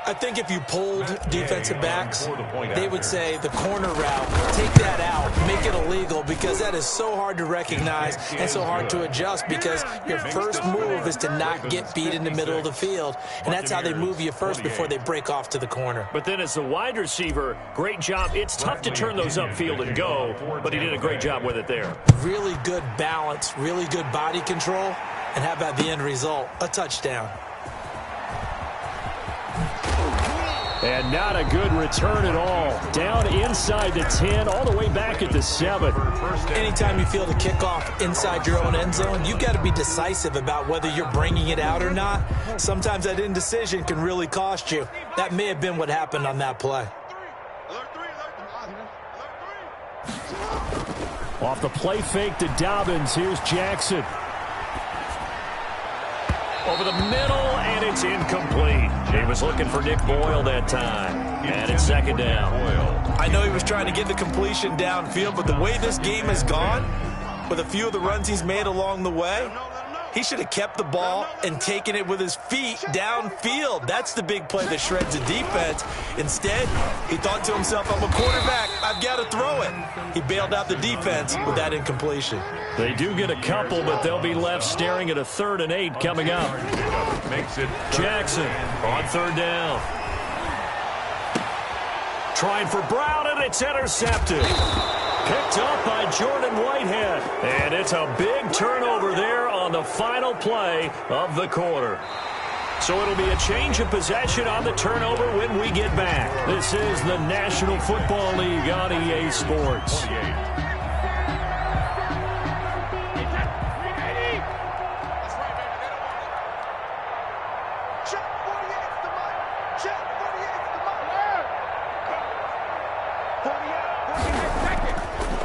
I think if you polled defensive backs, they would say the corner route, take that out, make it illegal, because mindset is so hard to recognize and so hard to adjust because your first move is to not get beat in the middle of the field, and that's how they move you first before they break off to the corner. But then as the wide receiver, great job. It's tough to turn those upfield and go, but he did a great job with it there. Really good balance, really good body control, and how about the end result? A touchdown. And not a good return at all. Down inside the 10, all the way back at the 7. Anytime you feel the kickoff inside your own end zone, you've got to be decisive about whether you're bringing it out or not. Sometimes that indecision can really cost you. That may have been what happened on that play. Off the play fake to Dobbins, here's Jackson. Over the middle, and it's incomplete. He was looking for Nick Boyle that time. And it's second down. I know he was trying to get the completion downfield, but the way this game has gone, with a few of the runs he's made along the way, he should have kept the ball and taken it with his feet downfield. That's the big play that shreds the defense. Instead, he thought to himself, I'm a quarterback, I've got to throw it. He bailed out the defense with that incompletion. They do get a couple, but they'll be left staring at a 3rd and 8 coming up. Jackson on 3rd down. Trying for Brown, and it's intercepted. Picked up by Jordan Whitehead. And it's a big turnover there on the final play of the quarter. So it'll be a change of possession on the turnover when we get back. This is the National Football League on EA Sports.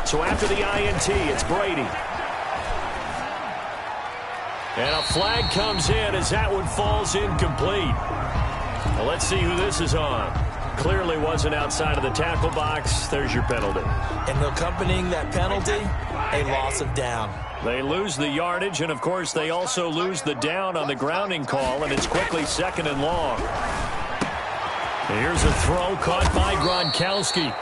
So after the INT, it's Brady. And a flag comes in as that one falls incomplete. Now let's see who this is on. Clearly wasn't outside of the tackle box. There's your penalty. And accompanying that penalty, a loss of down. They lose the yardage, and of course they also lose the down on the grounding call, and it's quickly 2nd and long. Here's a throw caught by Gronkowski.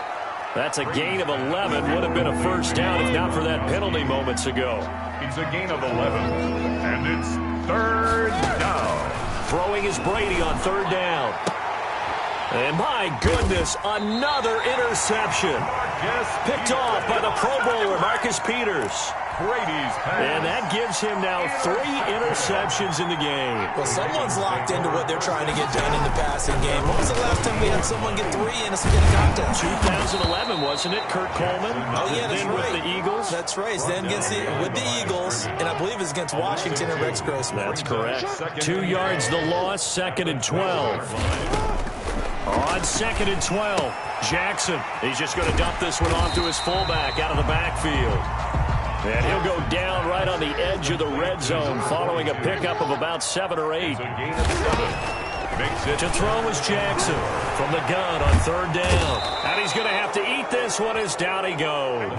That's a gain of 11. Would have been a first down if not for that penalty moments ago. It's a gain of 11, and it's 3rd down. Throwing is Brady on 3rd down. And my goodness, another interception. Picked off by the Pro Bowler, Marcus Peters. Brady's pass. And that gives him now 3 interceptions in the game. Well, someone's locked into what they're trying to get done in the passing game. When was the last time we had someone get 3 in a contest? 2011, wasn't it? Kurt Coleman. Oh, yeah, that's then right. with the Eagles. That's right. Then with the Eagles, and I believe it's against Washington and Rex Grossman. That's correct. 2 yards the loss, 2nd and 12. On 2nd and 12, Jackson. He's just going to dump this one off to his fullback out of the backfield. And he'll go down right on the edge of the red zone following a pickup of about 7 or 8. To throw is Jackson from the gun on 3rd down. And he's going to have to eat this one as down he goes.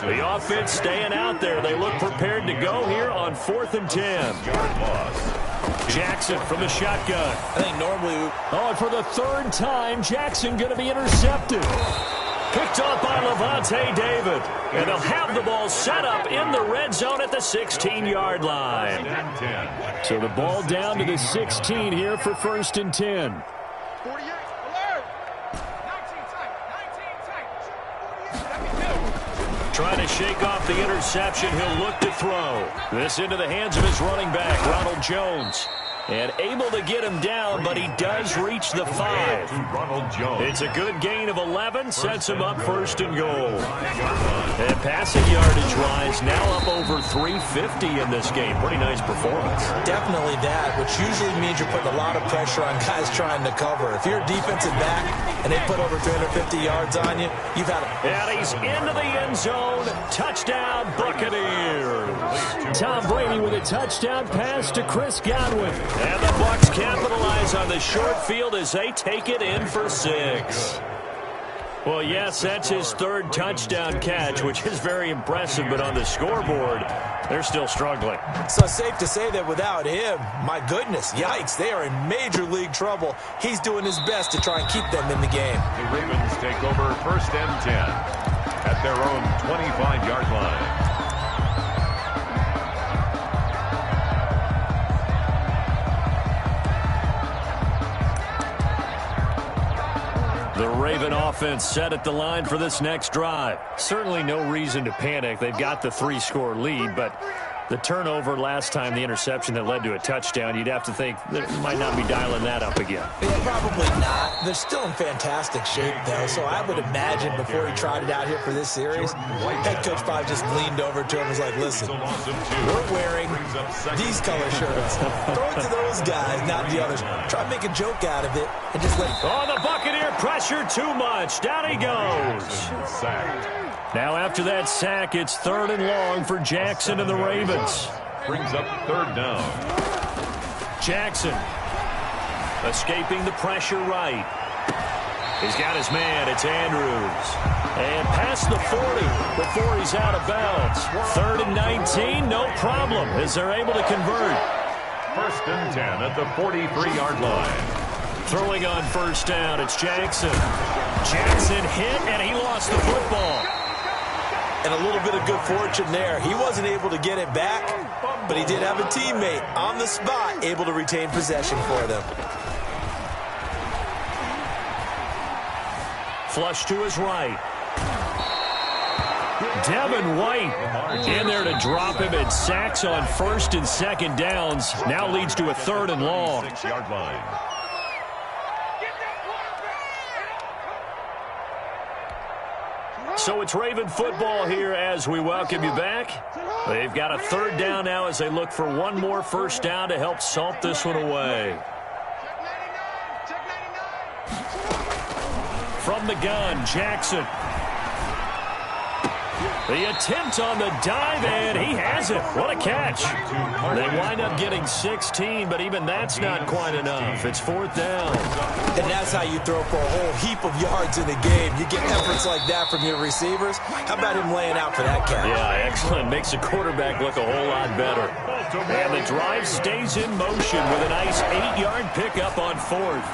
The offense staying out there. They look prepared to go here on 4th and 10. Jackson from the shotgun. I think normally... Oh, and for the 3rd time, Jackson going to be intercepted. Picked up by Levante David. And they'll have the ball set up in the red zone at the 16-yard line. So the ball down to the 16 here for 1st and 10. Trying to shake off the interception. He'll look to throw. This into the hands of his running back, Ronald Jones. And able to get him down, but he does reach the 5. It's a good gain of 11, sets him up 1st and goal. And passing yardage-wise, now up over 350 in this game. Pretty nice performance. Definitely that, which usually means you're putting a lot of pressure on guys trying to cover. If you're a defensive back and they put over 350 yards on you, you've had a... And he's into the end zone. Touchdown, Buccaneers. Tom Brady with a touchdown pass to Chris Godwin. And the Bucs capitalize on the short field as they take it in for 6. Well, yes, that's his 3rd touchdown catch, which is very impressive, but on the scoreboard, they're still struggling. So safe to say that without him, my goodness, yikes, they are in major league trouble. He's doing his best to try and keep them in the game. The Ravens take over 1st and 10 at at their own 25-yard line. The Raven offense set at the line for this next drive. Certainly no reason to panic. They've got the 3-score lead, but the turnover last time, the interception that led to a touchdown, you'd have to think they might not be dialing that up again. Yeah, probably not. They're still in fantastic shape, though, so I would imagine before he trotted out here for this series, head coach probably just leaned over to him and was like, listen, we're wearing these color shirts. Throw it to those guys, not the others. Try to make a joke out of it and just let... Oh, the Buccaneer pressure too much. Down he goes. Now after that sack, it's 3rd and long for Jackson and the Ravens. Brings up 3rd down. Jackson escaping the pressure right. He's got his man. It's Andrews. And past the 40 before he's out of bounds. 3rd and 19, no problem as they're able to convert. 1st and 10 at the 43-yard line. Throwing on 1st down, it's Jackson. Jackson hit, and he lost the football. And a little bit of good fortune there. He wasn't able to get it back, but he did have a teammate on the spot able to retain possession for them. Flush to his right. Devin White in there to drop him, and sacks on 1st and 2nd downs. Now leads to a 3rd and long. 6-yard line. So it's Raven football here as we welcome you back. They've got a 3rd down now as they look for one more 1st down to help salt this one away. From the gun, Jackson. The attempt on the dive, and he has it. What a catch. They wind up getting 16, but even that's not quite enough. It's 4th down. And that's how you throw for a whole heap of yards in the game. You get efforts like that from your receivers. How about him laying out for that catch? Yeah, excellent. Makes the quarterback look a whole lot better. And the drive stays in motion with a nice 8-yard pickup on 4th.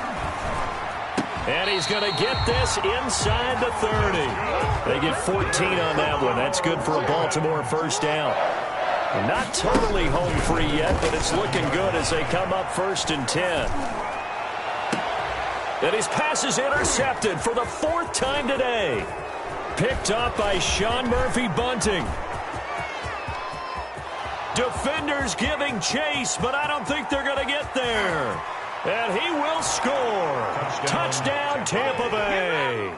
And he's going to get this inside the 30. They get 14 on that one. That's good for a Baltimore 1st down. Not totally home free yet, but it's looking good as they come up 1st and 10. And his pass is intercepted for the 4th time today. Picked up by Sean Murphy-Bunting. Defenders giving chase, but I don't think they're going to get there. And he will score. Touchdown, Tampa Bay.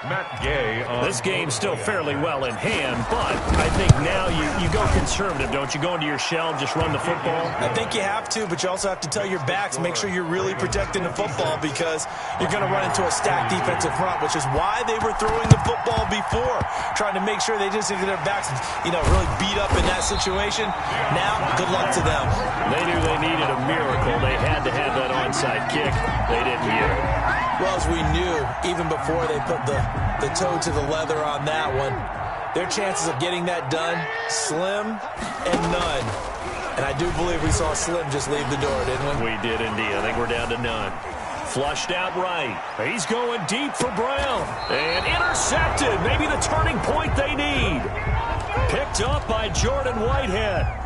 Matt Gay on this game's still fairly well in hand, but I think now you go conservative, don't you? Go into your shell and just run the football? I think you have to, but you also have to tell your backs, make sure you're really protecting the football because you're going to run into a stacked defensive front, which is why they were throwing the football before, trying to make sure they just get their backs, really beat up in that situation. Now, good luck to them. They knew they needed a miracle. They had to have that onside kick. They didn't get it. Well, as we knew, even before they put the toe to the leather on that one, their chances of getting that done, slim and none. And I do believe we saw Slim just leave the door, didn't we? We did indeed. I think we're down to none. Flushed out right. He's going deep for Brown. And intercepted. Maybe the turning point they need. Picked up by Jordan Whitehead.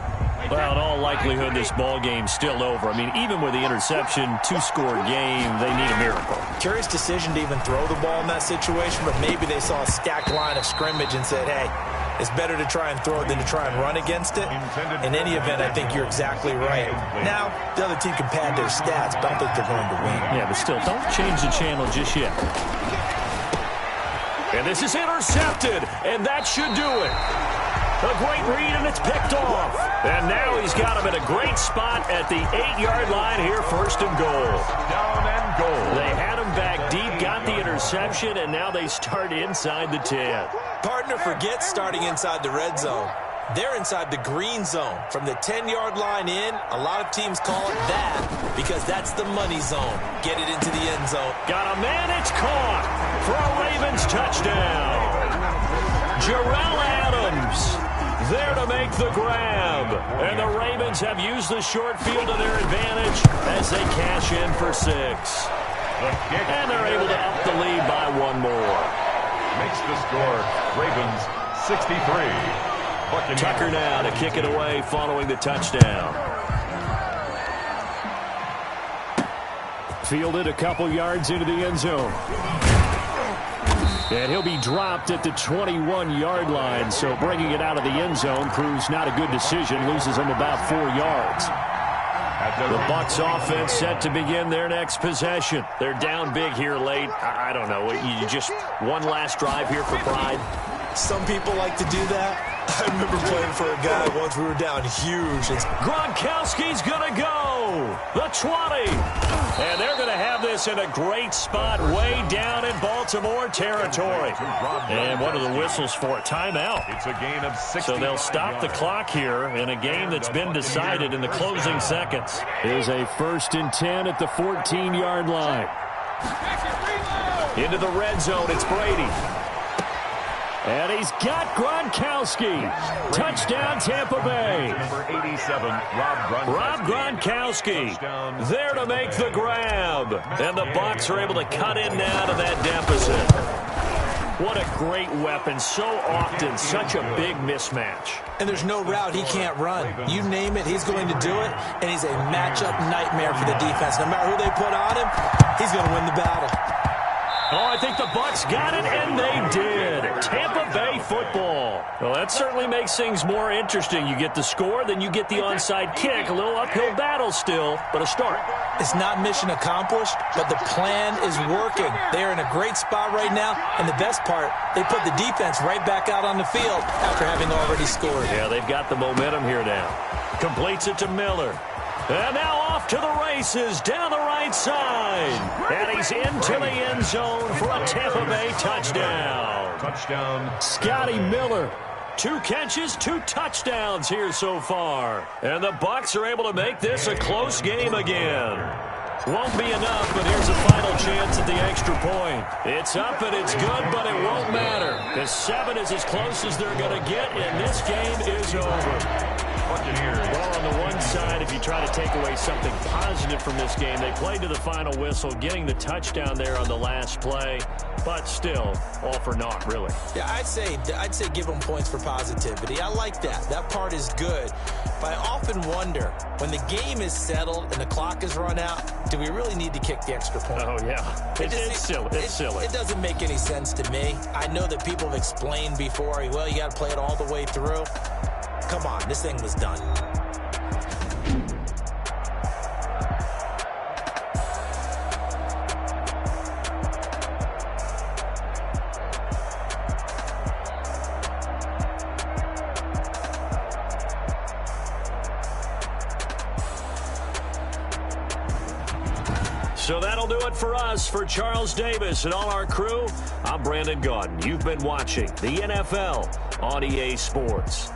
Well, in all likelihood, this ball game's still over. I mean, even with the interception, 2-score game, they need a miracle. Curious decision to even throw the ball in that situation, but maybe they saw a stacked line of scrimmage and said, hey, it's better to try and throw it than to try and run against it. In any event, I think you're exactly right. Now, the other team can pad their stats, but I don't think they're going to win. Yeah, but still, don't change the channel just yet. And this is intercepted, and that should do it. A great read, and it's picked off. And now he's got him at a great spot at the 8-yard line here, 1st and goal. down and goal. They had him back deep, got the interception, and now they start inside the 10. Partner forgets starting inside the red zone. They're inside the green zone. From the 10-yard line in, a lot of teams call it that because that's the money zone. Get it into the end zone. Got a man, it's caught for a Ravens touchdown. Jarrell Adams there to make the grab. And the Ravens have used the short field to their advantage as they cash in for 6. And they're able to up the lead by one more. makes the score Ravens 63. Buccaneers. Tucker now to kick it away following the touchdown. Fielded a couple yards into the end zone. And he'll be dropped at the 21-yard line, so bringing it out of the end zone proves not a good decision. Loses him about 4 yards. The Bucs offense set to begin their next possession. They're down big here late. I don't know. You just one last drive here for pride. Some people like to do that. I remember playing for a guy once. We were down huge. Gronkowski's going to go. The 20. And they're going to have this in a great spot way down in Baltimore territory. And what are the whistles for? Timeout. It's a gain of 60. So they'll stop the clock here in a game that's been decided in the closing seconds. Here's a 1st and 10 at the 14-yard line. Into the red zone, it's Brady. And he's got Gronkowski. Touchdown, Tampa Bay. Number 87, Rob Gronkowski there to make the grab. And the Bucs are able to cut in now to that deficit. What a great weapon. So often, such a big mismatch. And there's no route he can't run. You name it, he's going to do it. And he's a matchup nightmare for the defense. No matter who they put on him, he's going to win the battle. Oh, I think the Bucs got it, and they did. Tampa Bay football. Well, that certainly makes things more interesting. You get the score, then you get the onside kick. A little uphill battle still, but a start. It's not mission accomplished, but the plan is working. They are in a great spot right now, and the best part, they put the defense right back out on the field after having already scored. Yeah, they've got the momentum here now. Completes it to Miller. And now off to the races down the right side. And he's into the end zone for a Tampa Bay touchdown. Touchdown. Scotty Miller. 2 catches, 2 touchdowns here so far. And the Bucs are able to make this a close game again. Won't be enough, but here's a final chance at the extra point. It's up and it's good, but it won't matter. The 7 is as close as they're going to get, and this game is over. Well, on the one side, if you try to take away something positive from this game, they played to the final whistle, getting the touchdown there on the last play, but still, all for naught, really. Yeah, I'd say give them points for positivity. I like that. That part is good. But I often wonder, when the game is settled and the clock is run out, do we really need to kick the extra point? Oh, yeah. It's silly. It's silly. It doesn't make any sense to me. I know that people have explained before, well, you got to play it all the way through. Come on, this thing was done. So that'll do it for us. For Charles Davis and all our crew, I'm Brandon Gaudin. You've been watching the NFL on EA Sports.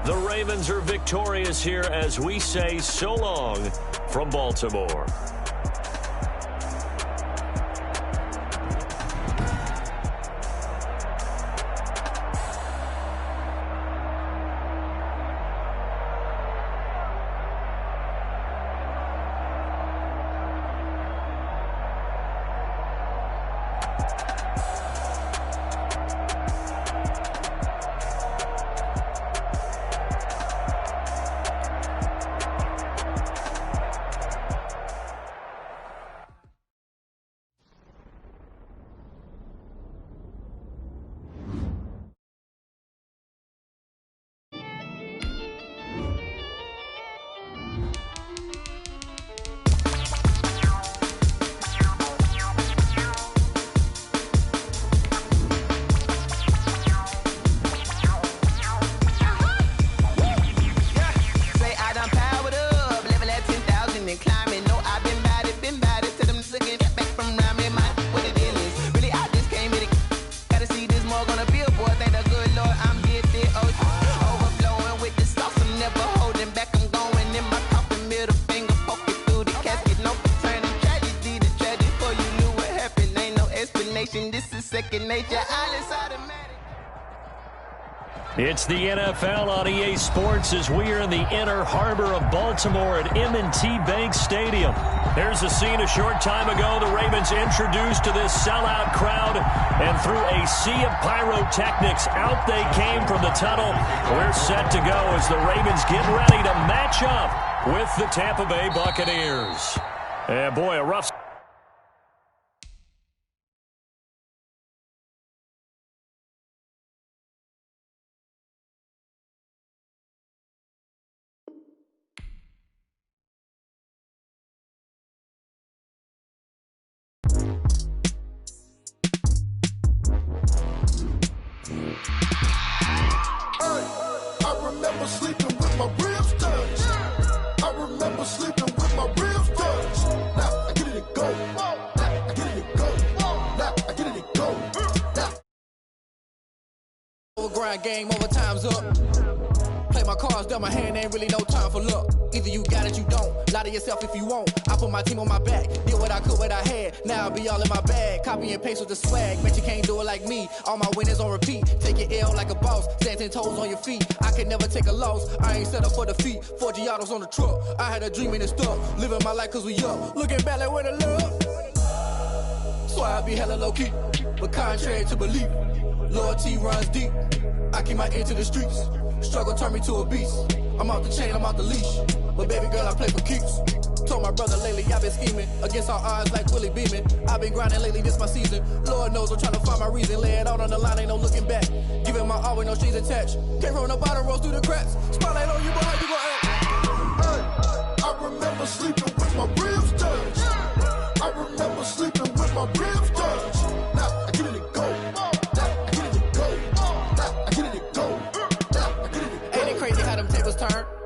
The Ravens are victorious here as we say so long from Baltimore. This is second nature. All is automatic. It's the NFL on EA Sports as we are in the inner harbor of Baltimore at M&T Bank Stadium. There's a scene a short time ago the Ravens introduced to this sellout crowd, and through a sea of pyrotechnics, out they came from the tunnel. We're set to go as the Ravens get ready to match up with the Tampa Bay Buccaneers. And boy, a rough... Grind game over, time's up. Play my cards, dealt my hand, ain't really no time for luck. Either you got it, you don't. Lie to yourself if you won't. I put my team on my back, did what I could, what I had. Now I'll be all in my bag. Copy and paste with the swag. Bet you can't do it like me. All my winners on repeat. Take your L like a boss. Stand 10 toes on your feet. I can never take a loss. I ain't set up for defeat. 4 Giottos on the truck. I had a dream and it stuck. Living my life cause we up. Looking back like where the love. So I be hella low key. But contrary to belief, loyalty runs deep. I keep my ear to the streets. Struggle turned me to a beast. I'm out the chain, I'm out the leash. But baby girl, I play for keeps. Told my brother lately, I've been scheming. Against all odds like Willie Beeman. I've been grinding lately, this my season. Lord knows I'm trying to find my reason. Lay it out on the line, ain't no looking back. Giving my all with no strings attached. Came from the bottom, rose through the cracks. Spotlight on you, boy, how you gon' act? I remember sleeping with my ribs touched. I remember sleeping with my ribs touched. Now I get it and go.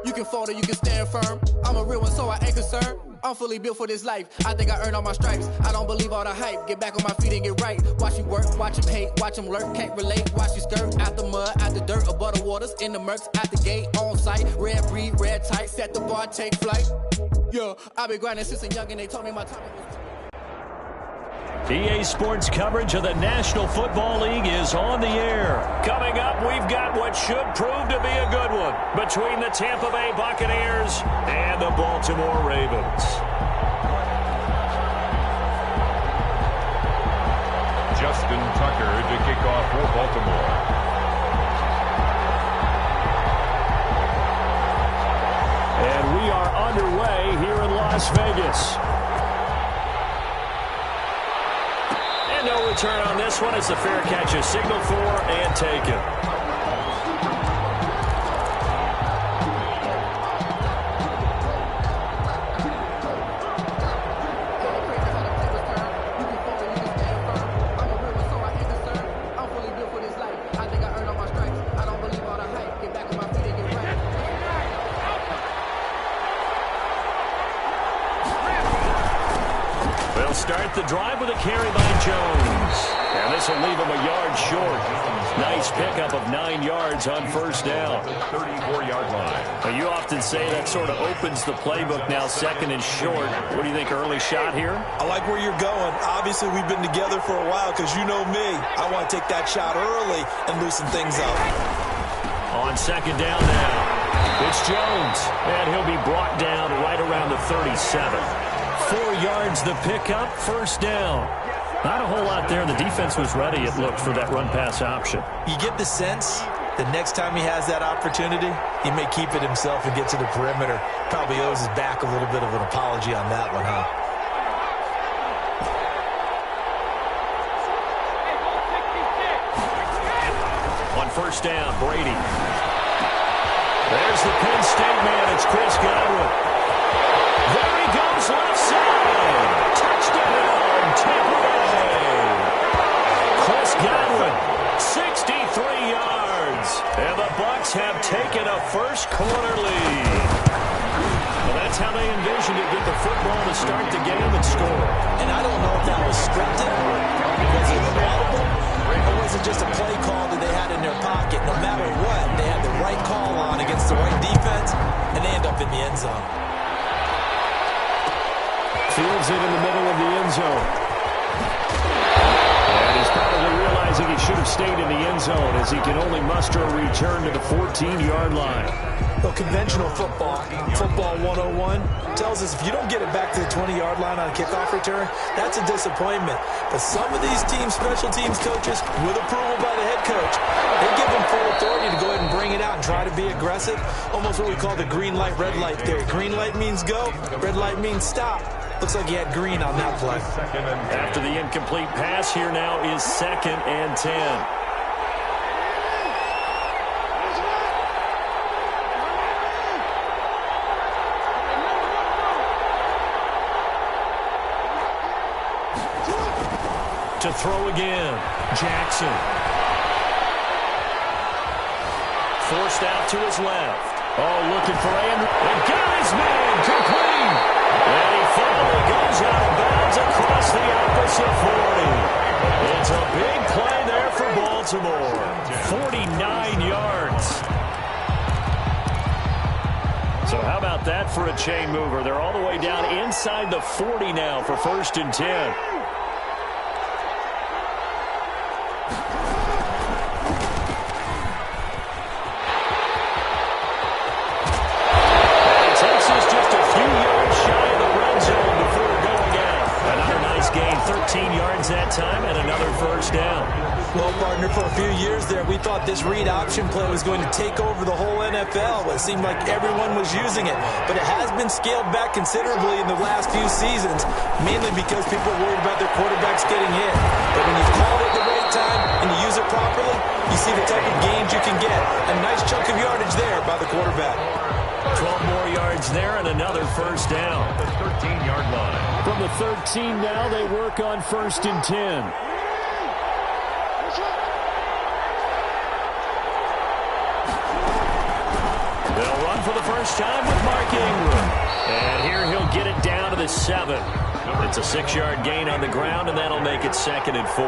You can fold or you can stand firm. I'm a real one, so I ain't concerned. I'm fully built for this life. I think I earned all my stripes. I don't believe all the hype. Get back on my feet and get right. Watch you work, watch him hate, watch him lurk. Can't relate, watch you skirt. Out the mud, out the dirt, above the waters, in the murks, out the gate, on site. Red breed, red tight, set the bar, take flight. Yeah, I've been grinding since a young and they told me my time was... EA Sports coverage of the National Football League is on the air. Coming up, we've got what should prove to be a good one between the Tampa Bay Buccaneers and the Baltimore Ravens. Justin Tucker to kick off for Baltimore. And we are underway here in Las Vegas. No return on this one. It's a fair catch, a signal for and taken. They'll start the drive with a carry by Jones. And this will leave him a yard short. Nice pickup of 9 yards on first down. 34-yard line. Well, you often say that sort of opens the playbook now, second and short. What do you think, early shot here? I like where you're going. Obviously, we've been together for a while because you know me. I want to take that shot early and loosen things up. On second down now, it's Jones. And he'll be brought down right around the 37. 4 yards the pickup, first down. Not a whole lot there. The defense was ready, it looked, for that run-pass option. You get the sense that next time he has that opportunity, he may keep it himself and get to the perimeter. Probably owes his back a little bit of an apology on that one, huh? On first down, Brady. There's the Penn State man. It's Chris Godwin. There he goes, left side. Touchdown, Tampa Bay. Chris Godwin, 63 yards. And the Bucs have taken a first-quarter lead. Well, that's how they envisioned it. Get the football to start the game and score. And I don't know if that was scripted. Was it audible? Or was it just a play call that they had in their pocket? No matter what, they had the right call on against the right defense, and they end up in the end zone. Fields it in the middle of the end zone. And he's probably realized realizing he should have stayed in the end zone as he can only muster a return to the 14-yard line. Well, conventional football 101, tells us if you don't get it back to the 20-yard line on a kickoff return, that's a disappointment. But some of these special teams coaches, with approval by the head coach, they give them full authority to go ahead and bring it out and try to be aggressive. Almost what we call the green light, red light theory. Green light means go, red light means stop. Looks like he had green on that play. After the incomplete pass, here now is 2nd and 10. To throw again, Jackson. Forced out to his left. Oh, looking for Andrew. And got his man, complete. And he finally goes out of bounds across the opposite 40. It's a big play there for Baltimore. 49 yards. So how about that for a chain mover? They're all the way down inside the 40 now for 1st and 10. That time and another 1st down. Well, partner, for a few years there, we thought this read option play was going to take over the whole NFL. It seemed like everyone was using it, but it has been scaled back considerably in the last few seasons, mainly because people are worried about their quarterbacks getting hit. But when you call it at the right time and you use it properly, you see the type of gains you can get. A nice chunk of yardage there by the quarterback. 12 more yards there and another 1st down. The 13-yard line. From the 13 now, they work on 1st and 10. They'll run for the first time with Mark Ingram. And here he'll get it down to the 7. It's a 6-yard gain on the ground, and that'll make it 2nd and 4.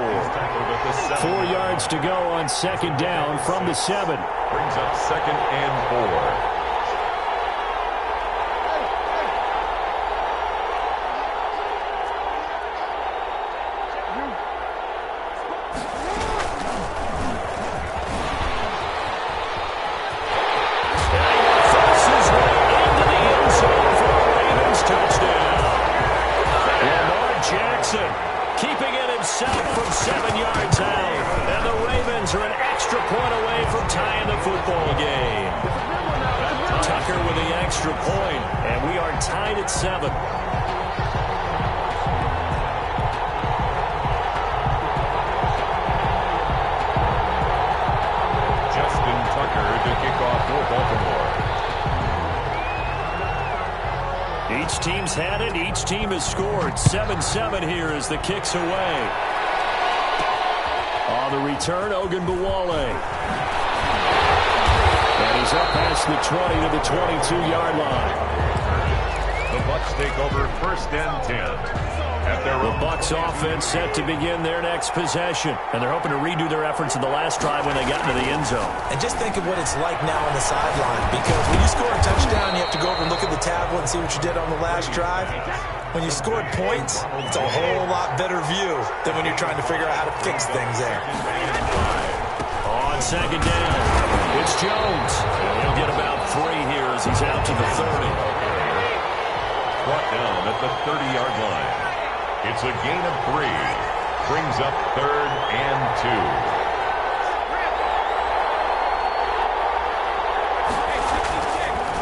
4 yards to go on 2nd down from the 7. Brings up 2nd and 4. Keeping it himself from 7 yards out. And the Ravens are an extra point away from tying the football game. Tucker with the extra point, and we are tied at 7. Justin Tucker to kick off for Baltimore. Each team's had it. Each team has scored. 7-7 here as the kick's away. On the return, Ogunbowale. And he's up past the 20 to the 22-yard line. The Bucs take over 1st and 10. The Bucs offense set to begin their next possession. And they're hoping to redo their efforts in the last drive when they got into the end zone. And just think of what it's like now on the sideline. Because when you score a touchdown, you have to go over and look at the tablet and see what you did on the last drive. When you scored points, it's a whole lot better view than when you're trying to figure out how to fix things there. On 2nd down, it's Jones. And he'll get about 3 here as he's out to the 30. Brought down at the 30-yard line. It's a gain of 3. Brings up 3rd and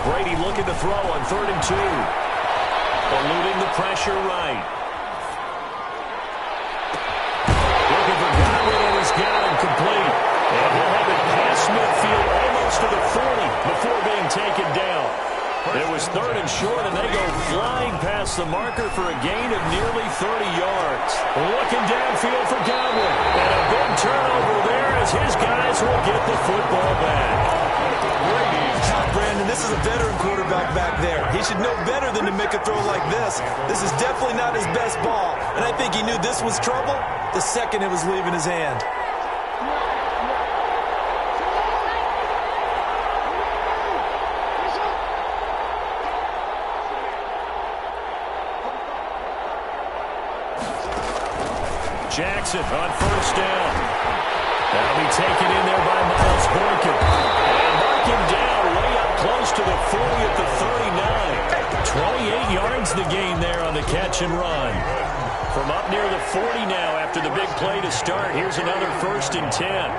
2. Brady looking to throw on 3rd and 2. Eluding the pressure right. Looking for Godwin, and he's got him complete. And he'll have it past midfield almost to the 40 before being taken down. It was 3rd and short, and they go flying past the marker for a gain of nearly 30 yards. Looking downfield for Godwin. And a big turnover there as his guys will get the football back. Brandon, this is a veteran quarterback back there. He should know better than to make a throw like this. This is definitely not his best ball. And I think he knew this was trouble the second it was leaving his hand. Jackson on 1st down. That'll be taken in there by Miles Boykin. And mark him down way up close to the 40 at the 39. 28 yards the gain there on the catch and run. From up near the 40 now after the big play to start. Here's another 1st and 10.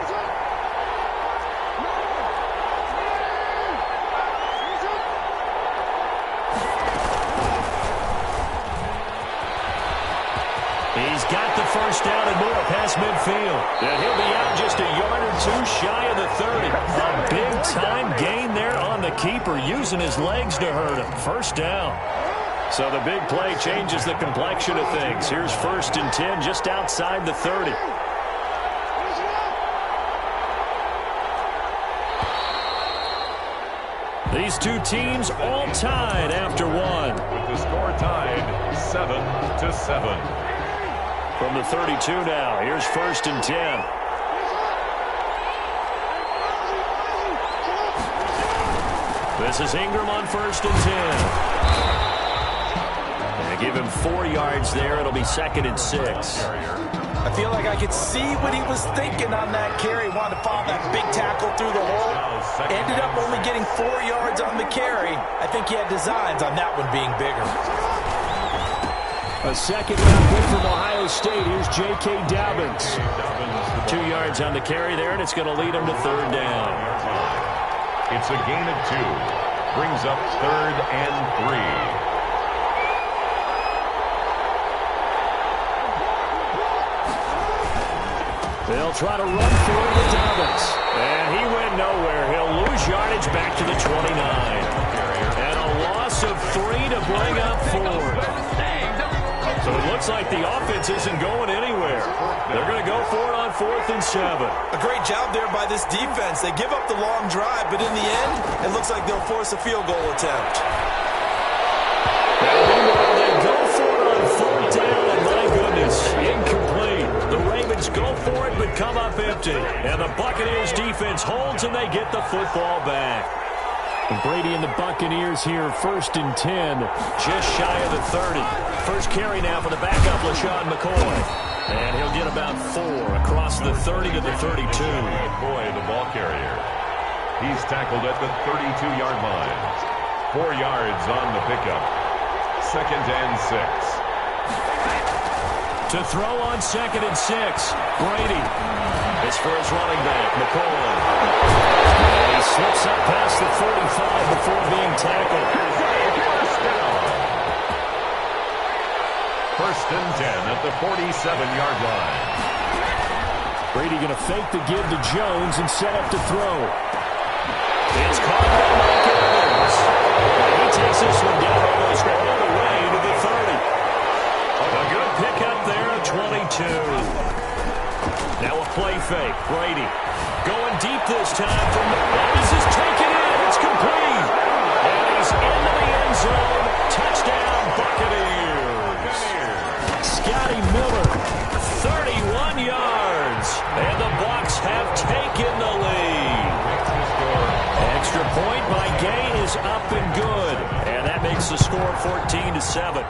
He's got the first down and more past midfield. And he'll be out just a yard or two shy of the 30. A big-time gain there on the keeper, using his legs to hurt him. First down. So the big play changes the complexion of things. Here's 1st and 10 just outside the 30. These two teams all tied after one. With the score tied 7-7. From the 32 now, here's 1st and 10. This is Ingram on 1st and 10. And they give him 4 yards there. It'll be 2nd and 6. I feel like I could see what he was thinking on that carry. Wanted to follow that big tackle through the hole. Ended up only getting 4 yards on the carry. I think he had designs on that one being bigger. A second-round pick from Ohio State. Here's J.K. Dobbins. 2 yards on the carry there, and it's going to lead him to 3rd down. It's a gain of 2. Brings up 3rd and 3. They'll try to run for it with Dobbins. And he went nowhere. He'll lose yardage back to the 29. And a loss of 3 to bring up 4. So it looks like the offense isn't going anywhere. They're going to go for it on 4th and 7. A great job there by this defense. They give up the long drive, but in the end, it looks like they'll force a field goal attempt. And meanwhile, they go for it on 4th down, and my goodness, incomplete. The Ravens go for it, but come up empty. And the Buccaneers defense holds, and they get the football back. And Brady and the Buccaneers here, 1st and 10, just shy of the 30. First carry now for the backup, LaShawn McCoy. And he'll get about 4 across the 30 to the 32. McCoy, the ball carrier. He's tackled at the 32-yard line. 4 yards on the pickup. 2nd and 6. To throw on 2nd and 6, Brady. It's for his running back, McCoy. And he slips up past the 45 before being tackled. 1st and 10 at the 47-yard line. Brady going to fake the give to Jones and set up to throw. It's caught by Mike Evans. He takes this one down almost all the way to the 30. A good pickup there at 22. Now a play fake. Brady going deep this time from the This is taken in. It's complete. And he's into the end zone. Touchdown, Buccaneers. Scotty Miller, 31 yards. And the Bucs have taken the lead. Extra point by Gay is up and good. And that makes the score 14-7.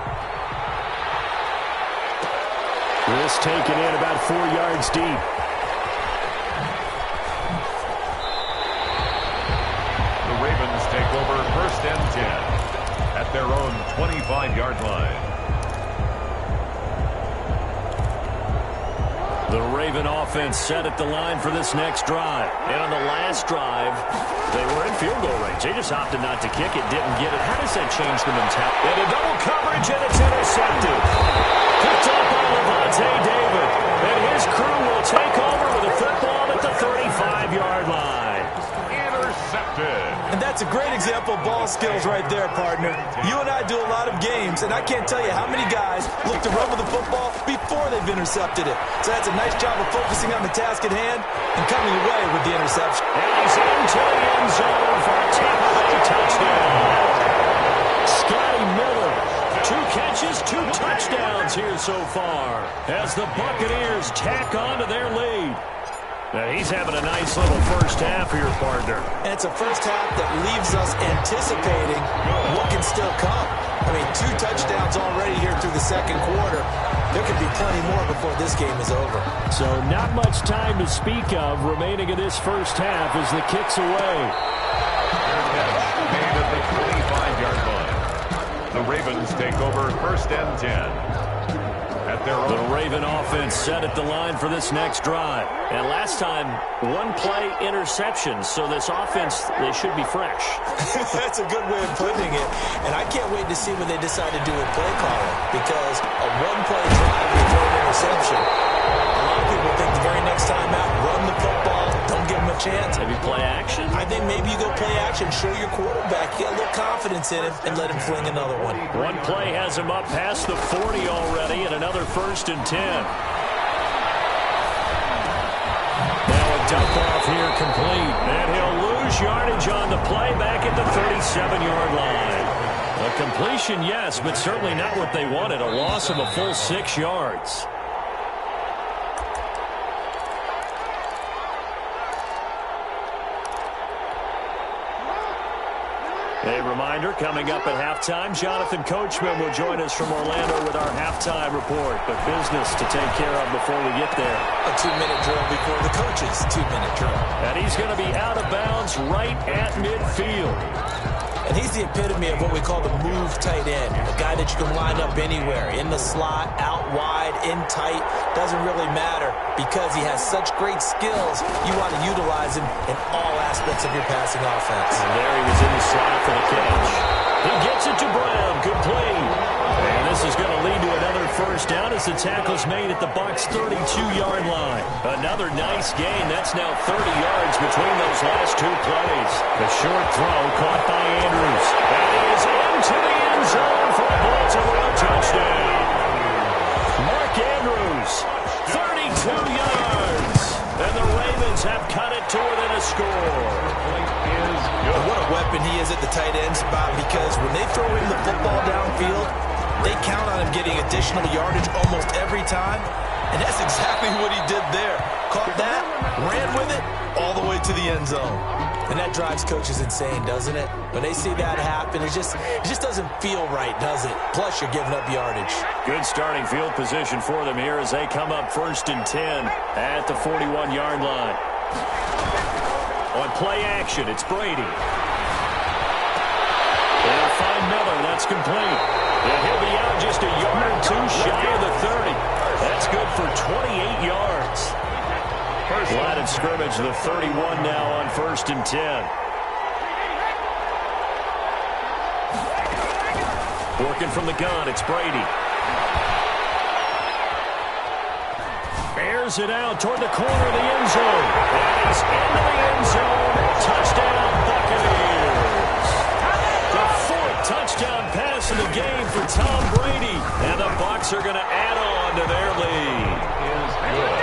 This taken in about 4 yards deep. The Ravens take over 1st and 10 at their own 25-yard line. The Raven offense set at the line for this next drive. And on the last drive, they were in field goal range. They just opted not to kick it, didn't get it. How does that change the mentality? And a double coverage, and it's intercepted. Picked up by Levante David. And his crew will take over with the football at the 35-yard line. Intercepted. And that's a great example of ball skills right there, partner. You and I do a lot of games, and I can't tell you how many guys look to run with the football before they've intercepted it. So that's a nice job of focusing on the task at hand and coming away with the interception. And he's into the end zone for a Tampa Bay touchdown. Scotty Miller, 2 catches, 2 touchdowns here so far as the Buccaneers tack on to their lead. Now he's having a nice little first half here, partner. And it's a first half that leaves us anticipating what can still come. I mean, 2 touchdowns already here through the second quarter. There could be plenty more before this game is over. So not much time to speak of remaining in this first half as the kick's away. Made at the 25-yard line. The Ravens take over 1st and 10. The Raven offense set at the line for this next drive. And last time, one play interception. So this offense, they should be fresh. That's a good way of putting it. And I can't wait to see what they decide to do with play calling. Because a one-play drive and throw an interception. A lot of people think the very next time out, run the football, don't give them a chance. Maybe play action? I think maybe you go play action, show your quarterback, get a little confidence in him, and let him fling another one. One play has him up past the 40 already, and another 1st and 10. Now a dump off here complete, and he'll lose yardage on the play back at the 37-yard line. A completion, yes, but certainly not what they wanted. A loss of a full 6 yards. A reminder, coming up at halftime, Jonathan Coachman will join us from Orlando with our halftime report. But business to take care of before we get there. A 2-minute drill before the coach's 2-minute drill. And he's going to be out of bounds right at midfield. And he's the epitome of what we call the move tight end. A guy that you can line up anywhere. In the slot, out wide, in tight. Doesn't really matter because he has such great skills. You want to utilize him in all aspects of your passing offense. And there he was in the slot for the catch. He gets it to Brown. Good play. And this is going to lead to another 1st down as the tackle's made at the Bucs' 32-yard line. Another nice gain. That's now 30 yards between those last 2 plays. The short throw caught by Andrews. And he is into the end zone for a Baltimore touchdown. Mark Andrews, 32 yards. And the Ravens have cut it to within a score. What a weapon he is at the tight end spot, because when they throw him the football downfield, they count on him getting additional yardage almost every time. And that's exactly what he did there. Caught that, ran with it, all the way to the end zone. And that drives coaches insane, doesn't it? When they see that happen, it just doesn't feel right, does it? Plus, you're giving up yardage. Good starting field position for them here as they come up 1st and 10 at the 41-yard line. On play action, it's Brady. They'll find Miller. That's complete. And he'll be out just a yard or 2 shy of the 30. That's good for 28 yards. Line of scrimmage, the 31 now on 1st and 10. Working from the gun, it's Brady. Bears it out toward the corner of the end zone. And he's into the end zone. Touchdown, Buccaneers. The 4th touchdown pass in the game for Tom Brady. And the Bucs are going to add on to their lead.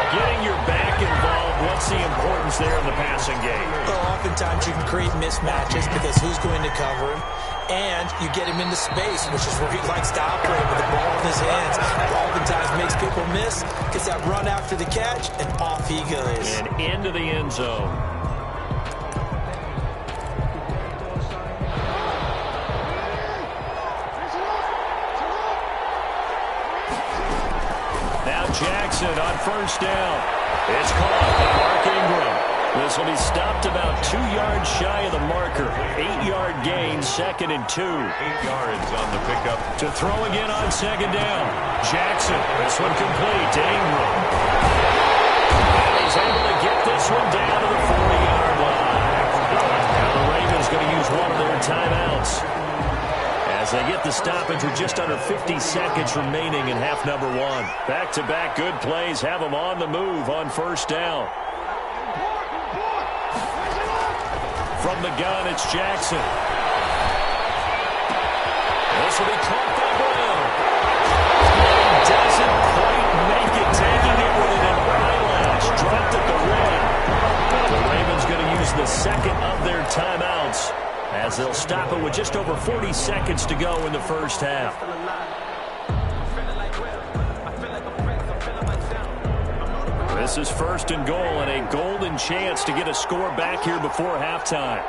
Getting your back involved, what's the importance there in the passing game? Well, oftentimes you can create mismatches because who's going to cover him? And you get him into space, which is where he likes to operate with the ball in his hands. That oftentimes makes people miss, gets that run after the catch, and off he goes. And into the end zone. Now Jackson on 1st down. It's caught by Mark Ingram. This will be stopped about 2 yards shy of the marker. 8-yard gain, 2nd and 2. 8 yards on the pickup. To throw again on 2nd down. Jackson, this one complete to Ingram. And he's able to get this one down to the 40-yard line. Now the Ravens going to use one of their timeouts as they get the stoppage with just under 50 seconds remaining in half number 1. Back-to-back good plays have them on the move on 1st down. From the gun, it's Jackson. This will be caught by Brown. He doesn't quite make it, taking it with an eyelash. Dropped at the rim. The Ravens going to use the 2nd of their timeouts as they'll stop it with just over 40 seconds to go in the 1st half. This is 1st and goal and a golden chance to get a score back here before halftime.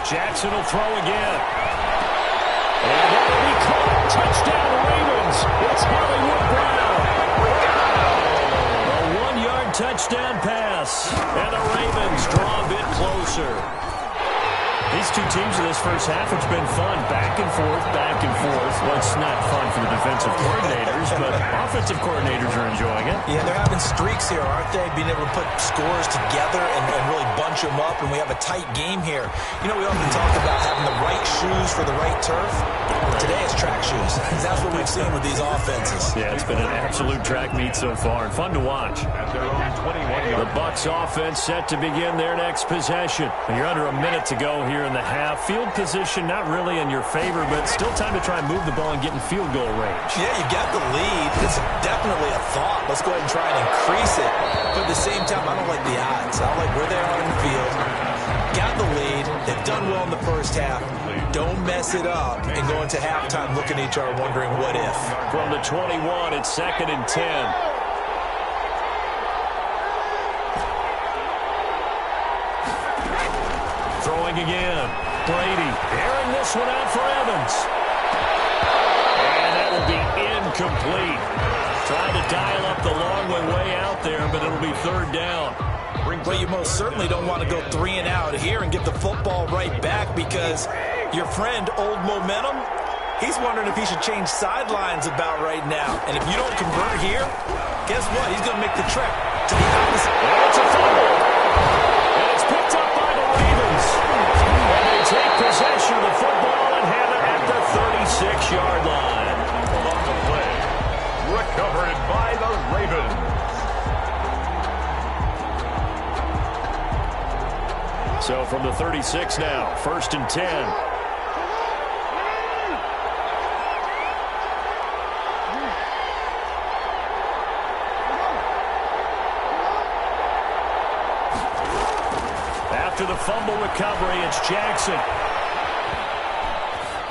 Jackson will throw again. And that'll be caught Touchdown, Ravens. It's Hollywood Brown. A 1-yard touchdown pass. And the Ravens draw a bit closer. These two teams in this first half, it's been fun. Back and forth, back and forth. Well, it's not fun for the defensive coordinators, but offensive coordinators are enjoying it. Yeah, they're having streaks here, aren't they? Being able to put scores together and really bunch them up, and we have a tight game here. You know, we often talk about having the right shoes for the right turf. Today it's track shoes. That's what we've seen with these offenses. Yeah, it's been an absolute track meet so far, and fun to watch. At their own 21-yard. The Bucs offense set to begin their next possession. You're under a minute to go here in the half. Field position not really in your favor, but still time to try and move the ball and get in field goal range. Yeah, you got the lead. It's definitely a thought. Let's go ahead and try and increase it. But at the same time, I don't like the odds. I don't like where they are in the field. Got the lead. They've done well in the first half. Don't mess it up and go into halftime looking at each other wondering what if. From the 21, it's 2nd and 10. Throwing again. Brady airing this one out for Evans. And that will be incomplete. Trying to dial up the long way out there, but it'll be 3rd down. Well, you most certainly don't want to go 3 and out here and get the football right back because your friend, Old Momentum, he's wondering if he should change sidelines about right now. And if you don't convert here, guess what? He's going to make the trek to the opposite. And it's a fumble. And it's picked up by the Ravens. And they take possession of the football and have it at the 36-yard line. On the play. Recovered by the Ravens. So from the 36 now, 1st and 10. After the fumble recovery, it's Jackson.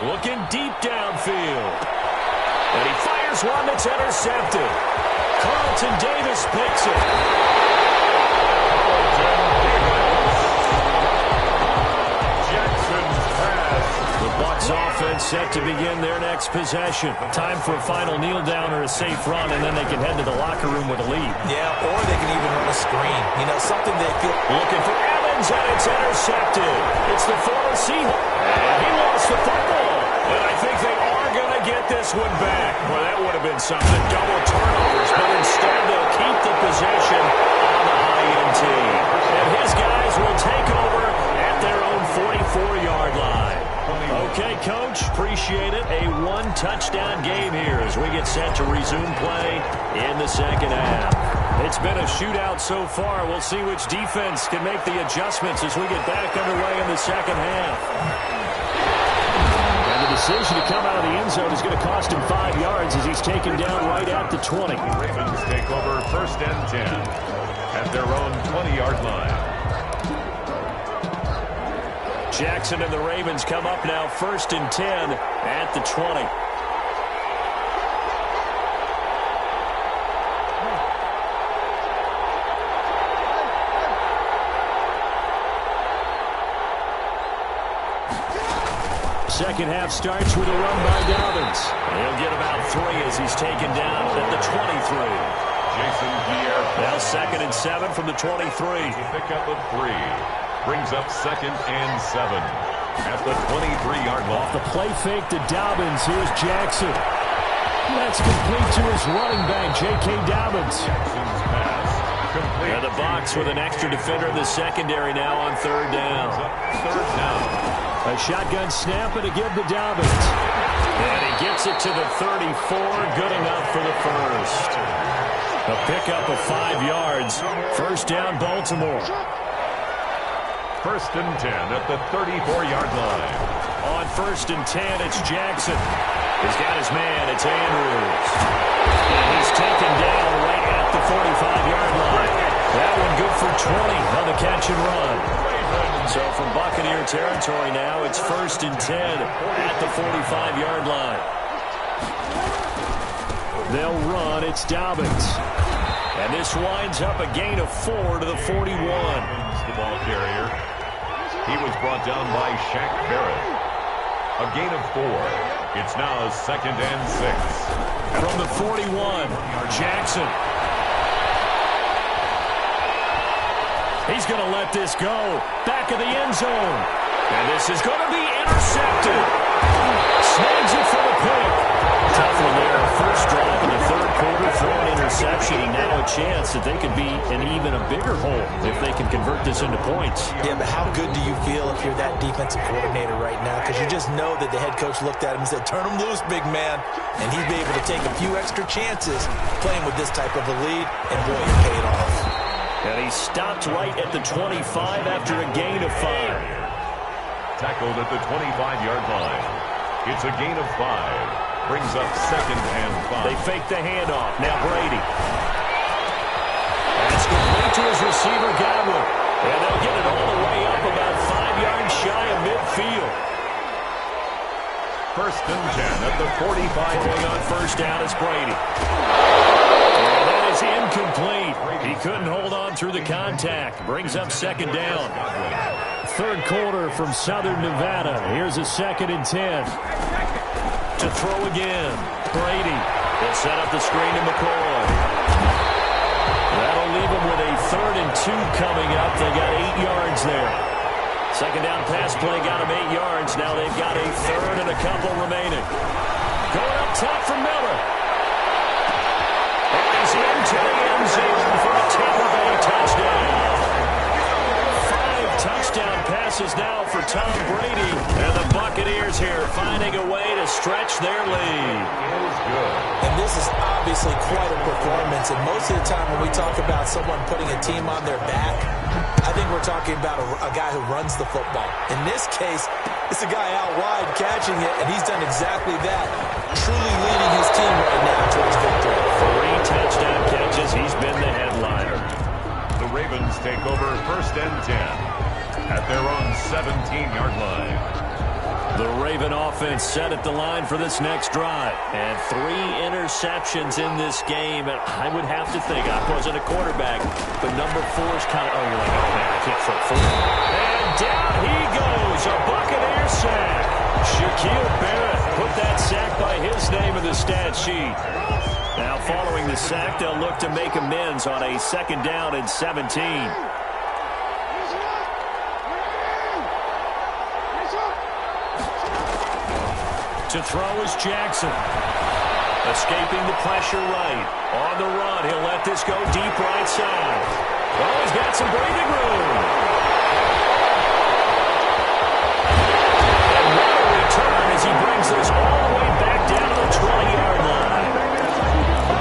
Looking deep downfield. And he fires one that's intercepted. Carlton Davis picks it. The Bucs offense set to begin their next possession. Time for a final kneel down or a safe run, and then they can head to the locker room with a lead. Yeah, or they can even run a screen. You know, something they feel. Looking for Evans, and it's intercepted. It's the former Seahawk. And he lost the football. And I think they are going to get this one back. Well, that would have been something. Double turnovers, but instead they'll keep the possession on the INT. And his guys will take over at their own 44-yard line. Okay, Coach, appreciate it. A 1-touchdown game here as we get set to resume play in the second half. It's been a shootout so far. We'll see which defense can make the adjustments as we get back underway in the second half. And the decision to come out of the end zone is going to cost him 5 yards as he's taken down right at the 20. Ravens take over 1st and 10 at their own 20-yard line. Jackson and the Ravens come up now 1st and 10 at the 20. Second half starts with a run by Dobbins. He'll get about 3 as he's taken down at the 23. Jason Pierre. Now 2nd and 7 from the 23. Pick up of 3. Brings up 2nd and 7 at the 23-yard line. Off the play fake to Dobbins. Here's Jackson. That's complete to his running back, J.K. Dobbins. Jackson's pass complete. And the Bucs with an extra defender in the secondary now on 3rd down. 3rd down. A shotgun snap and a give to Dobbins. And he gets it to the 34. Good enough for the first. A pickup of 5 yards. 1st down, Baltimore. 1st and 10 at the 34-yard line. On 1st and 10, it's Jackson. He's got his man. It's Andrews. And he's taken down right at the 45-yard line. That one good for 20 on the catch and run. So from Buccaneer territory now, it's 1st and 10 at the 45-yard line. They'll run. It's Dobbins. And this winds up a gain of 4 to the 41. The ball carrier. He was brought down by Shaq Barrett. A gain of 4. It's now 2nd and 6. From the 41, Jackson. He's going to let this go. Back of the end zone. And this is going to be intercepted. Snags it for the pick. Tough one there. First drive in the third quarter for an interception. And now a chance that they could be in even a bigger hole if they can convert this into points. Yeah, but how good do you feel if you're that defensive coordinator right now? Because you just know that the head coach looked at him and said, turn him loose, big man. And he'd be able to take a few extra chances playing with this type of a lead. And boy, it paid off. And he stopped right at the 25 after a gain of 5. Tackled at the 25-yard line. It's a gain of 5. Brings up 2nd and 5. They fake the handoff. Now Brady. That's complete to his receiver, Godwin. And they'll get it all the way up about 5 yards shy of midfield. 1st and 10 at the 45. Going on first down is Brady. Is incomplete. He couldn't hold on through the contact. Brings up 2nd down. Third quarter from Southern Nevada. Here's a 2nd and 10. To throw again. Brady. They'll set up the screen to McCoy. That'll leave them with a 3rd and 2 coming up. They got 8 yards there. 2nd down pass play got them 8 yards. Now they've got a 3rd and a couple remaining. Going up top for Miller. Into the end zone for a Tampa Bay touchdown. 5 touchdown passes now for Tom Brady. And the Buccaneers here finding a way to stretch their lead. And this is obviously quite a performance. And most of the time when we talk about someone putting a team on their back, I think we're talking about a guy who runs the football. In this case, it's a guy out wide catching it, and he's done exactly that, truly leading his team right now towards victory. 3 touchdown catches. He's been the headliner. The Ravens take over 1st and 10 at their own 17-yard line. The Raven offense set at the line for this next drive. And 3 interceptions in this game. And I would have to think, I wasn't a quarterback, but number 4 is kind of, oh, you're like, oh, man, I can't throw 4. And down he goes, a Buccaneer sack. Shaquille Barrett put that sack by his name in the stat sheet. Now following the sack, they'll look to make amends on a 2nd down and 17. To throw is Jackson. Escaping the pressure right. On the run, he'll let this go deep right side. Oh, he's got some breathing room. And what a return as he brings this all the way back down to the 20-yard line.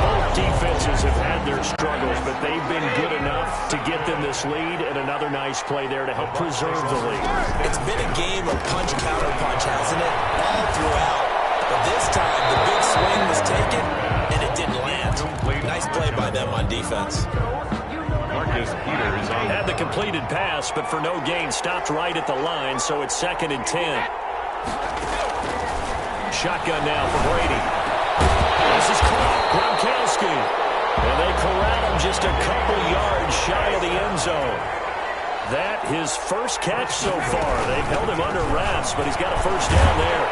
Both defenses have had their struggles, but they've been good enough to get them this lead, and another nice play there to help preserve the lead. It's been a game of punch-counter-punch, hasn't it? All throughout. But this time, the big swing was taken, and it didn't land. Nice play by them on defense. Had the completed pass, but for no gain, stopped right at the line, so it's 2nd and 10. Shotgun now for Brady. This is Gronkowski. And they corral him just a couple yards shy of the end zone. That his first catch so far. They've held him under wraps, but he's got a first down there.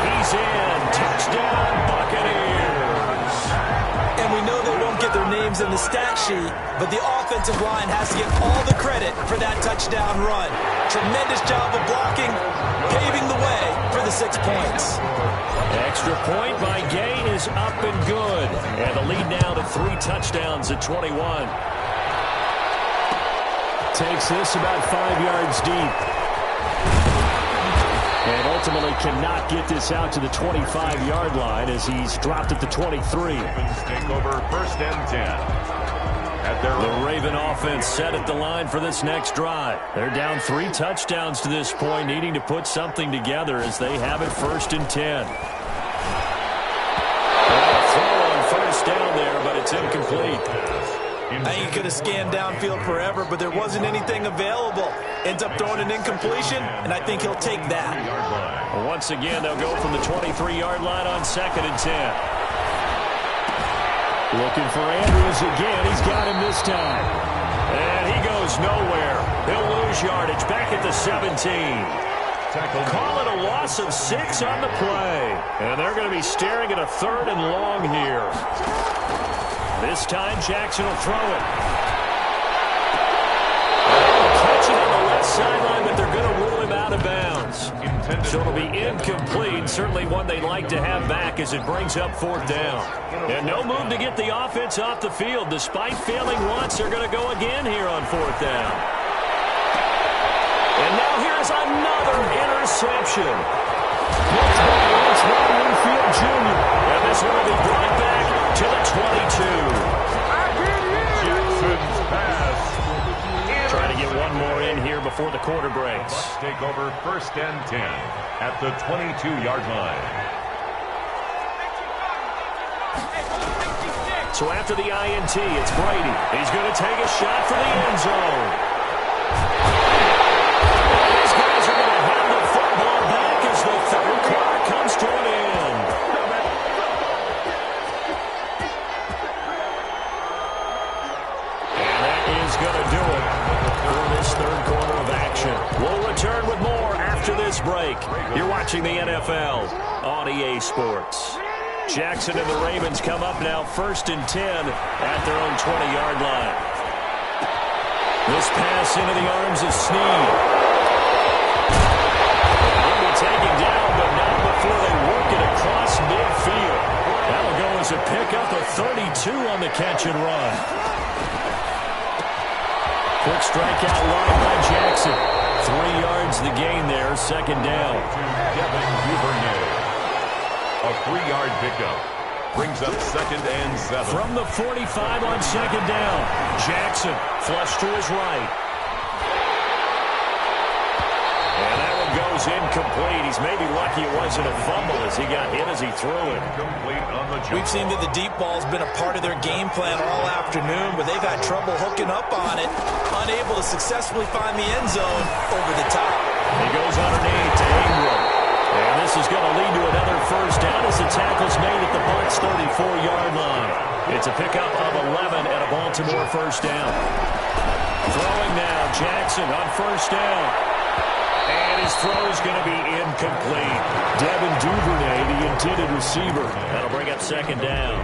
And he's in. Touchdown, Buccaneers. And we know they won't get their names in the stat sheet, but the offensive line has to get all the credit for that touchdown run. Tremendous job of blocking, paving the way for the 6 points. Extra point by Gay is up and good. And the lead now to 3 touchdowns at 21. Takes this about 5 yards deep. And ultimately cannot get this out to the 25-yard line as he's dropped at the 23. Take over 1st and 10. The Raven offense set at the line for this next drive. They're down 3 touchdowns to this point, needing to put something together as they have it 1st and 10. Throw on first down there, but it's incomplete. I think he could have scanned downfield forever, but there wasn't anything available. Ends up throwing an incompletion, and I think he'll take that. Once again, they'll go from the 23-yard line on 2nd and 10. Looking for Andrews again. He's got him this time. And he goes nowhere. He'll lose yardage back at the 17. Call it a loss of 6 on the play. And they're going to be staring at a 3rd and long here. This time, Jackson will throw it. Catch it on the left sideline, but they're going to rule him out of bounds. So it'll be incomplete. Certainly one they'd like to have back as it brings up 4th down. And no move to get the offense off the field. Despite failing once, they're going to go again here on 4th down. And now here's another interception. It's Ryan Field Jr. And this one will be brought back to the 22. Jackson's pass. Trying to get one more in here before the quarter breaks. Bucks take over 1st and 10 at the 22-yard line. So after the INT, it's Brady. He's going to take a shot for the end zone. These guys are going to hand the football back as the 3rd quarter comes to an end. And that is going to do it for this 3rd quarter of action. We'll return with more after this break. You're watching the NFL on EA Sports. Jackson and the Ravens come up now 1st and 10 at their own 20-yard line. This pass into the arms of Snead. He'll be taken down, but not before they work it across midfield. That'll go as a pickup of 32 on the catch and run. Quick strikeout line by Jackson. 3 yards the gain there, 2nd down. Devin Duvernay. A 3-yard pickup brings up 2nd and 7. From the 45 on 2nd down. Jackson flush to his right. And that one goes incomplete. He's maybe lucky it wasn't a fumble as he got hit as he threw it. Complete on the jump. We've seen that the deep ball's been a part of their game plan all afternoon, but they've had trouble hooking up on it, unable to successfully find the end zone over the top. He goes underneath to Ingram. And this is going to lead to another 1st down as the tackle's made at the Bucks' 34-yard line. It's a pickup of 11 at a Baltimore 1st down. Throwing now, Jackson on 1st down. And his throw's going to be incomplete. Devin Duvernay, the intended receiver. That'll bring up 2nd down.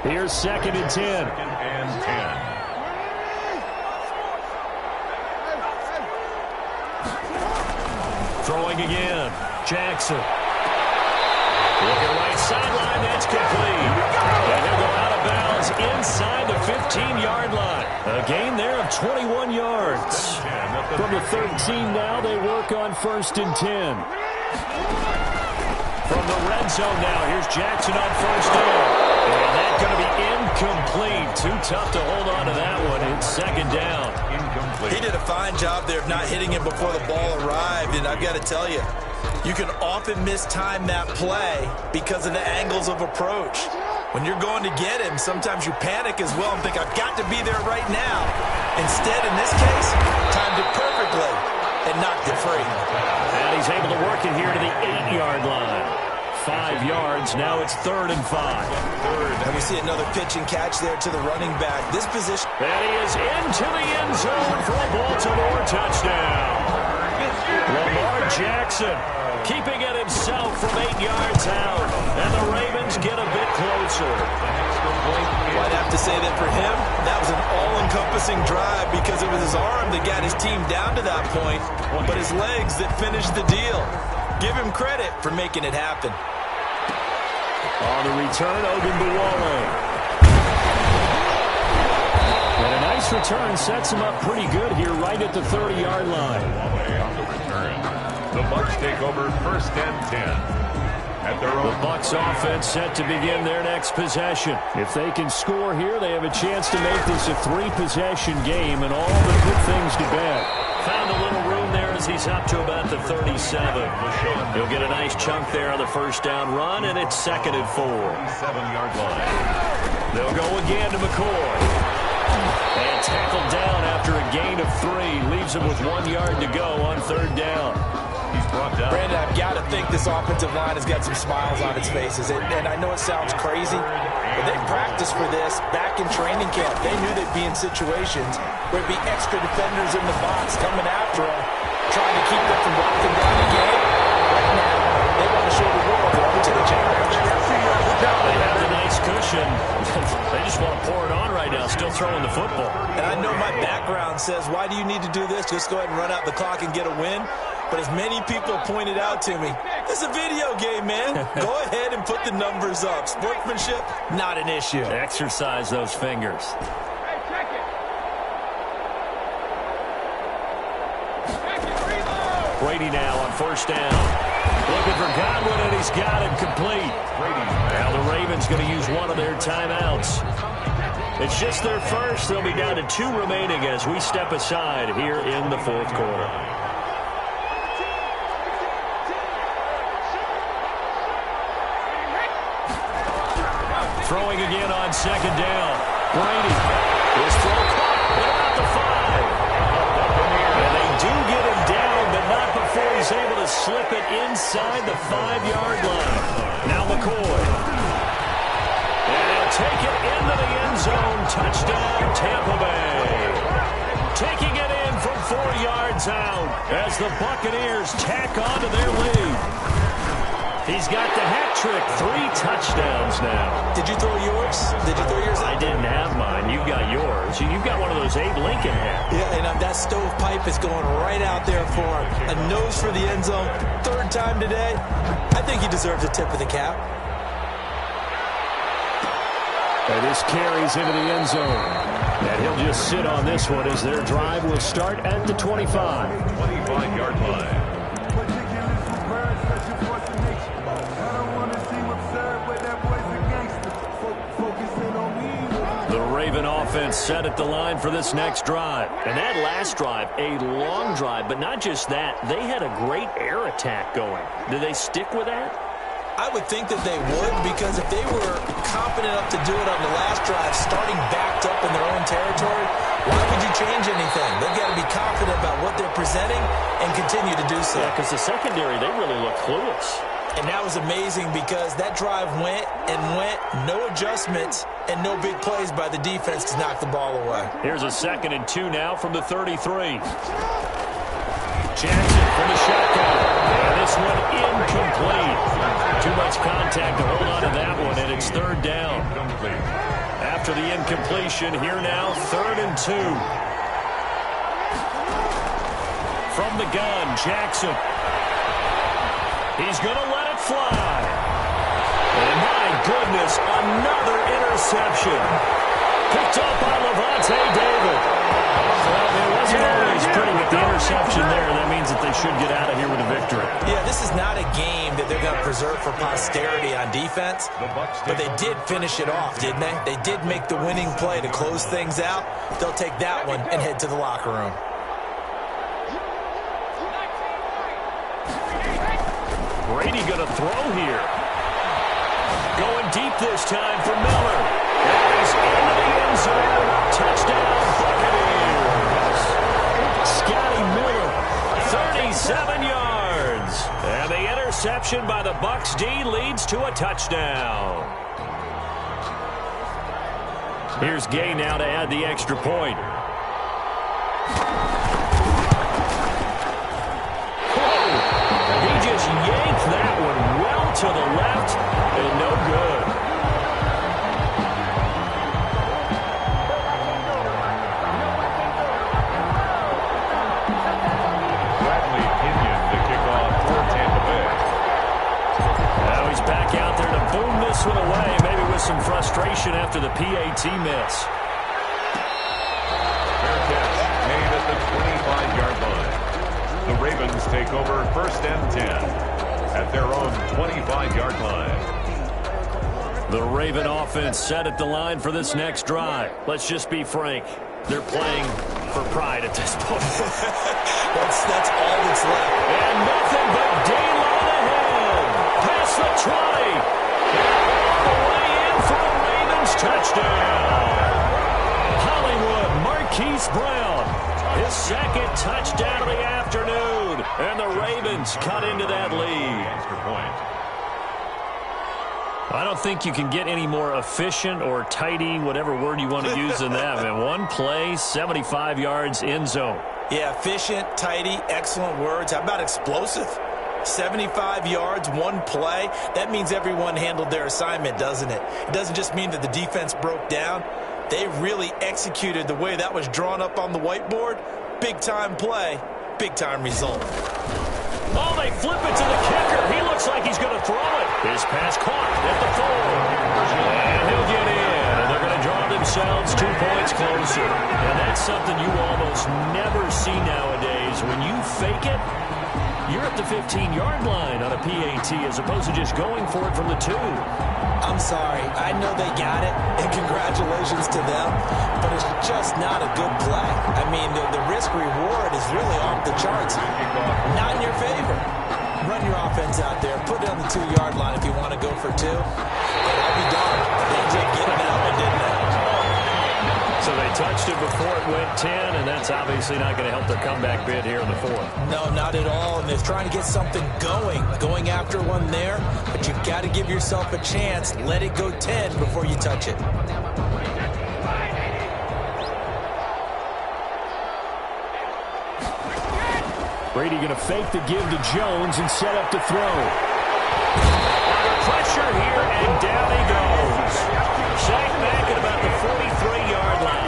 Here's 2nd and 10. 2nd and 10. Throwing again. Jackson. Looking right sideline. That's complete. And he'll go out of bounds inside the 15-yard line. A gain there of 21 yards. From the 13 now, they work on 1st and 10. From the red zone now, here's Jackson on 1st down. And that's going to be incomplete. Too tough to hold on to that one. It's 2nd down. He did a fine job there of not hitting him before the ball arrived, and I've got to tell you, you can often mistime that play because of the angles of approach. When you're going to get him, sometimes you panic as well and think, I've got to be there right now. Instead, in this case, timed it perfectly and knocked it free. And he's able to work it here to the 8-yard line. 5 yards. Now it's 3rd and 5. And we see another pitch and catch there to the running back. This position. And he is into the end zone for a Baltimore touchdown. Lamar Jackson keeping it himself from 8 yards out. And the Ravens get a bit closer. I'd have to say that for him, that was an all-encompassing drive because it was his arm that got his team down to that point, but his legs that finished the deal. Give him credit for making it happen. On the return, Ogunbowale. And a nice return sets him up pretty good here right at the 30-yard line. On the return. The Bucks take over 1st and 10. At their own. The Bucks offense set to begin their next possession. If they can score here, they have a chance to make this a 3-possession game and all the good things to bed. Found a little room there as he's up to about the 37. He'll get a nice chunk there on the 1st down run, and it's 2nd and 4. 7-yard line. They'll go again to McCoy. And tackled down after a gain of 3. Leaves him with 1 yard to go on 3rd down. He's brought down. Brandon, I've got to think this offensive line has got some smiles on its faces. And I know it sounds crazy, but they practiced for this back in training camp. They knew they'd be in situations where there'd be extra defenders in the box coming after them, trying to keep them from blocking down again. throwing the football. And I know my background says, why do you need to do this? Just go ahead and run out the clock and get a win. But as many people pointed out to me, this is a video game, man. Go ahead and put the numbers up. Sportsmanship, not an issue. Exercise those fingers. Brady now on first down. Looking for Godwin, and he's got it complete. Now the Ravens going to use one of their timeouts. It's just their first. They'll be down to 2 remaining as we step aside here in the fourth quarter. Throwing again on second down. Brady. His throw caught about the 5. And they do get him down, but not before he's able to slip it inside the 5-yard line. Now McCoy. And he'll take it into the end zone. Touchdown, Tampa Bay. Taking it in from 4 yards out as the Buccaneers tack on to their lead. He's got the hat trick, 3 touchdowns now. Did you throw yours? Did you throw yours out? I didn't have mine. You've got yours. You've got one of those Abe Lincoln hats. Yeah, and that stovepipe is going right out there for him. A nose for the end zone. 3rd time today. I think he deserves a tip of the cap. And this carries into the end zone. And he'll just sit on this one as their drive will start at the 25. 25-yard line. Raven offense set at the line for this next drive. And that last drive, a long drive, but not just that. They had a great air attack going. Do they stick with that? I would think that they would, because if they were confident enough to do it on the last drive, starting backed up in their own territory, why would you change anything? They've got to be confident about what they're presenting and continue to do so. Yeah, because the secondary, they really look clueless. And that was amazing because that drive went and went, no adjustments, and no big plays by the defense to knock the ball away. Here's a 2nd and 2 now from the 33. Jackson from the shotgun. And this one incomplete. Too much contact to hold on to that one, and it's 3rd down. After the incompletion, here now, 3rd and 2. From the gun, Jackson. He's going to let it fly. And my goodness, another interception. Picked up by Levante David. Well, it wasn't always pretty with the interception there. That means that they should get out of here with a victory. Yeah, this is not a game that they're going to preserve for posterity on defense. But they did finish it off, didn't they? They did make the winning play to close things out. They'll take that one and head to the locker room. Brady going to throw here. Going deep this time for Miller. And he's into the end zone. Touchdown, Buccaneers. Scotty Miller, 37 yards. And the interception by the Bucs D leads to a touchdown. Here's Gay now to add the extra point. Yanked that one well to the left, and no good. Bradley Pinion to kick off for Tampa Bay. Now he's back out there to boom this one away, maybe with some frustration after the PAT miss. Fair catch made at the 25-yard line. The Ravens take over 1st and 10 at their own 25-yard line. The Raven offense set at the line for this next drive. Let's just be frank. They're playing for pride at this point. That's all that's left. And nothing but daylight ahead. Past the 20. All the way in for the Ravens touchdown. Hollywood Marquise Brown. His 2nd touchdown of the afternoon. And the Ravens cut into that lead. Extra point. I don't think you can get any more efficient or tidy, whatever word you want to use in that. Man, one play, 75 yards, end zone. Yeah, efficient, tidy, excellent words. How about explosive? 75 yards, one play. That means everyone handled their assignment, doesn't it? It doesn't just mean that the defense broke down. They really executed the way that was drawn up on the whiteboard. Big-time play, big-time result. Oh, they flip it to the kicker. He looks like he's going to throw it. His pass caught at the 4. And he'll get in. And they're going to draw themselves 2 points closer. And that's something you almost never see nowadays. When you fake it, you're at the 15-yard line on a PAT as opposed to just going for it from the 2. I'm sorry. I know they got it, and congratulations to them, but it's just not a good play. I mean, the risk-reward is really off the charts. Not in your favor. Run your offense out there. Put it on the 2-yard line if you want to go for 2. But I'll be darned. They did get that one, didn't they? So they touched it before it went 10, and that's obviously not going to help their comeback bid here in the 4th. No, not at all, and they're trying to get something going after one there, but you've got to give yourself a chance. Let it go 10 before you touch it. Brady going to fake the give to Jones and set up to throw. Under pressure here, and down he goes. Sacked back at about the 43-yard line.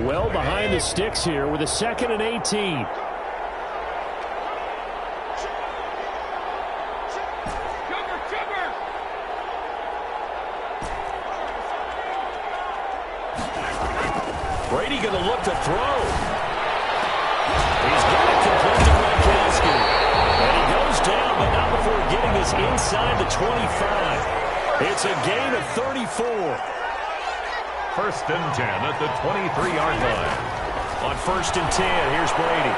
Well behind the sticks here with a 2nd and 18. Brady going to look to throw. He's got it complete to Gronkowski. And he goes down, but not before getting us inside the 25. It's a gain of 34. 1st and 10 at the 23-yard line. On 1st and 10, here's Brady.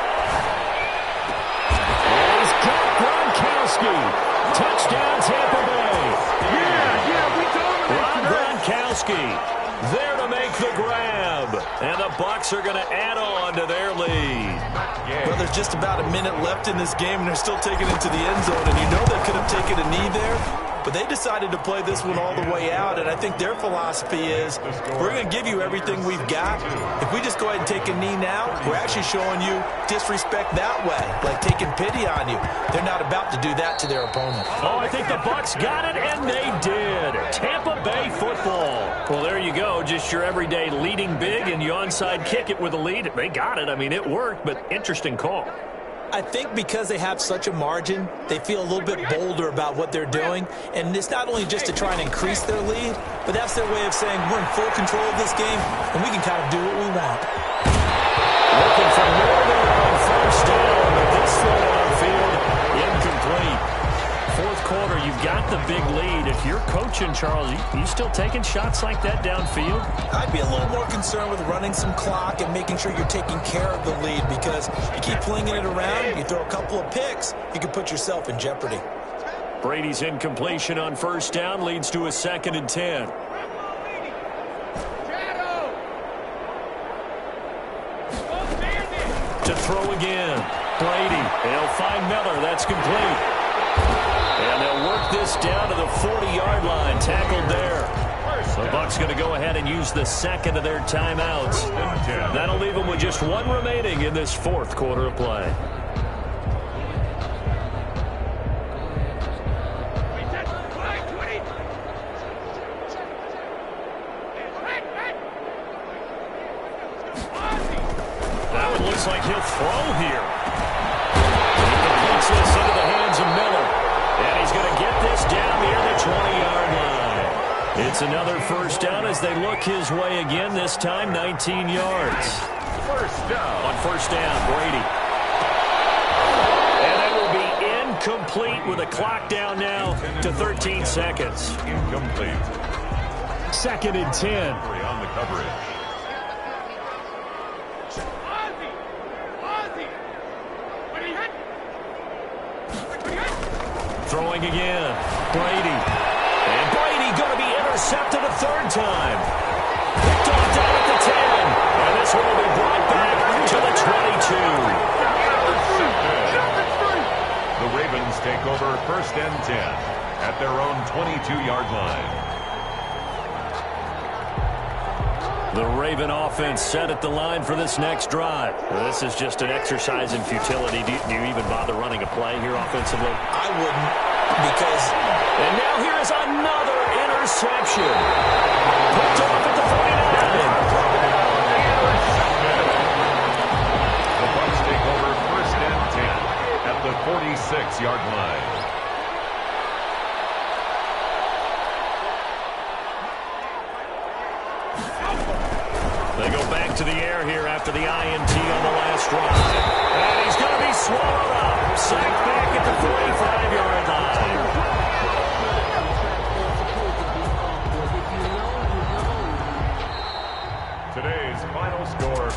And he's got Gronkowski. Touchdown, Tampa Bay. We dominate. Gronkowski there to make the grab. And the Bucs are going to add on to their lead. Well, there's just about a minute left in this game, and they're still taking it to the end zone. And you know they could have taken a knee there, but they decided to play this one all the way out. And I think their philosophy is, we're going to give you everything we've got. If we just go ahead and take a knee now, we're actually showing you disrespect that way, like taking pity on you. They're not about to do that to their opponent. Oh, I think the Bucs got it, and they did. Tampa Bay football. Well, there you go. Just your everyday leading big, and you onside kick it with a lead. They got it. I mean, it worked, but interesting call. I think because they have such a margin, they feel a little bit bolder about what they're doing. And it's not only just to try and increase their lead, but that's their way of saying we're in full control of this game, and we can kind of do what we want. Looking for more there on 1st down, but this throw on field, incomplete. 4th quarter, you've got the big lead. If you're coaching, Charles, you still taking shots like that downfield? I'd be a little more concerned with running some clock and making sure you're taking care of the lead, because you keep flinging it around, you throw a couple of picks, you can put yourself in jeopardy. Brady's incompletion on 1st down leads to a 2nd and 10. To throw again. Brady. They'll find Miller. That's complete. And they'll work this down to the 40-yard line. Tackled there. The Bucs going to go ahead and use the 2nd of their timeouts. That'll leave them with just 1 remaining in this 4th quarter of play. That one looks like he'll throw here. He completes this into the hands of Miller. And he's going to get this down near the 20-yard line. It's another 1st down as they look his way again, this time 19 yards. 1st down. On 1st down, Brady. And that will be incomplete with a clock down now to 13 seconds. Incomplete. 2nd and 10. On the coverage. Throwing again. Brady. And Brady going to be intercepted a 3rd time. Picked off down at the 10. And this one will be brought back to the 22. The Ravens take over 1st and 10 at their own 22-yard line. The Raven offense set at the line for this next drive. This is just an exercise in futility. Do you even bother running a play here offensively? I wouldn't. because... And now here is another interception. Picked off at the 49. The Bucs take over 1st and 10 at the 46-yard line. They go back to the air here after the INT on the last drive. And he's going to be swallowed up. Sacked back at the 45-yard line. Today's final score.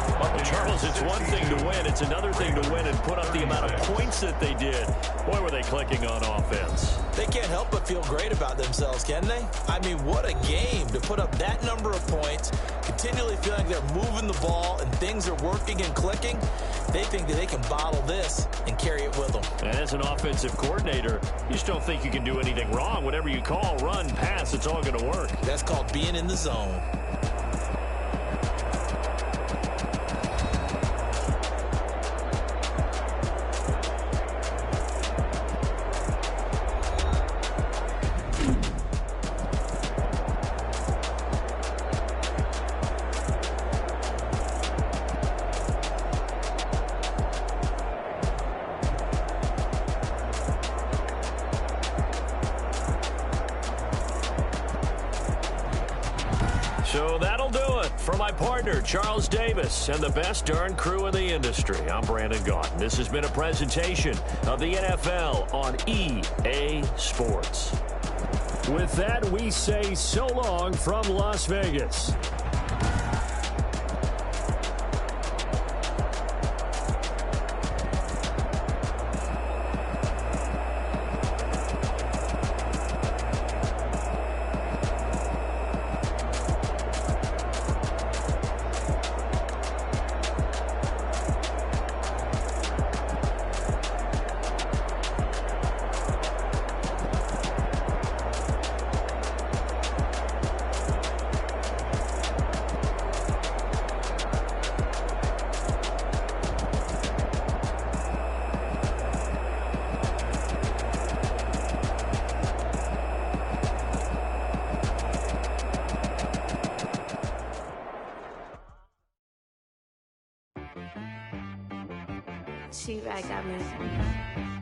Charles, it's one thing to win. It's another thing to win and put up the amount of points that they did. Boy, were they clicking on offense. They can't help but feel great about themselves, can they? I mean, what a game to put up that number of points, continually feeling they're moving the ball and things are working and clicking. They think that they can bottle this and carry it with them. And as an offensive coordinator, you just don't think you can do anything wrong. Whatever you call, run, pass, it's all going to work. That's called being in the zone. So that'll do it for my partner, Charles Davis, and the best darn crew in the industry. I'm Brandon Gaudin. This has been a presentation of the NFL on EA Sports. With that, we say so long from Las Vegas. She back got me.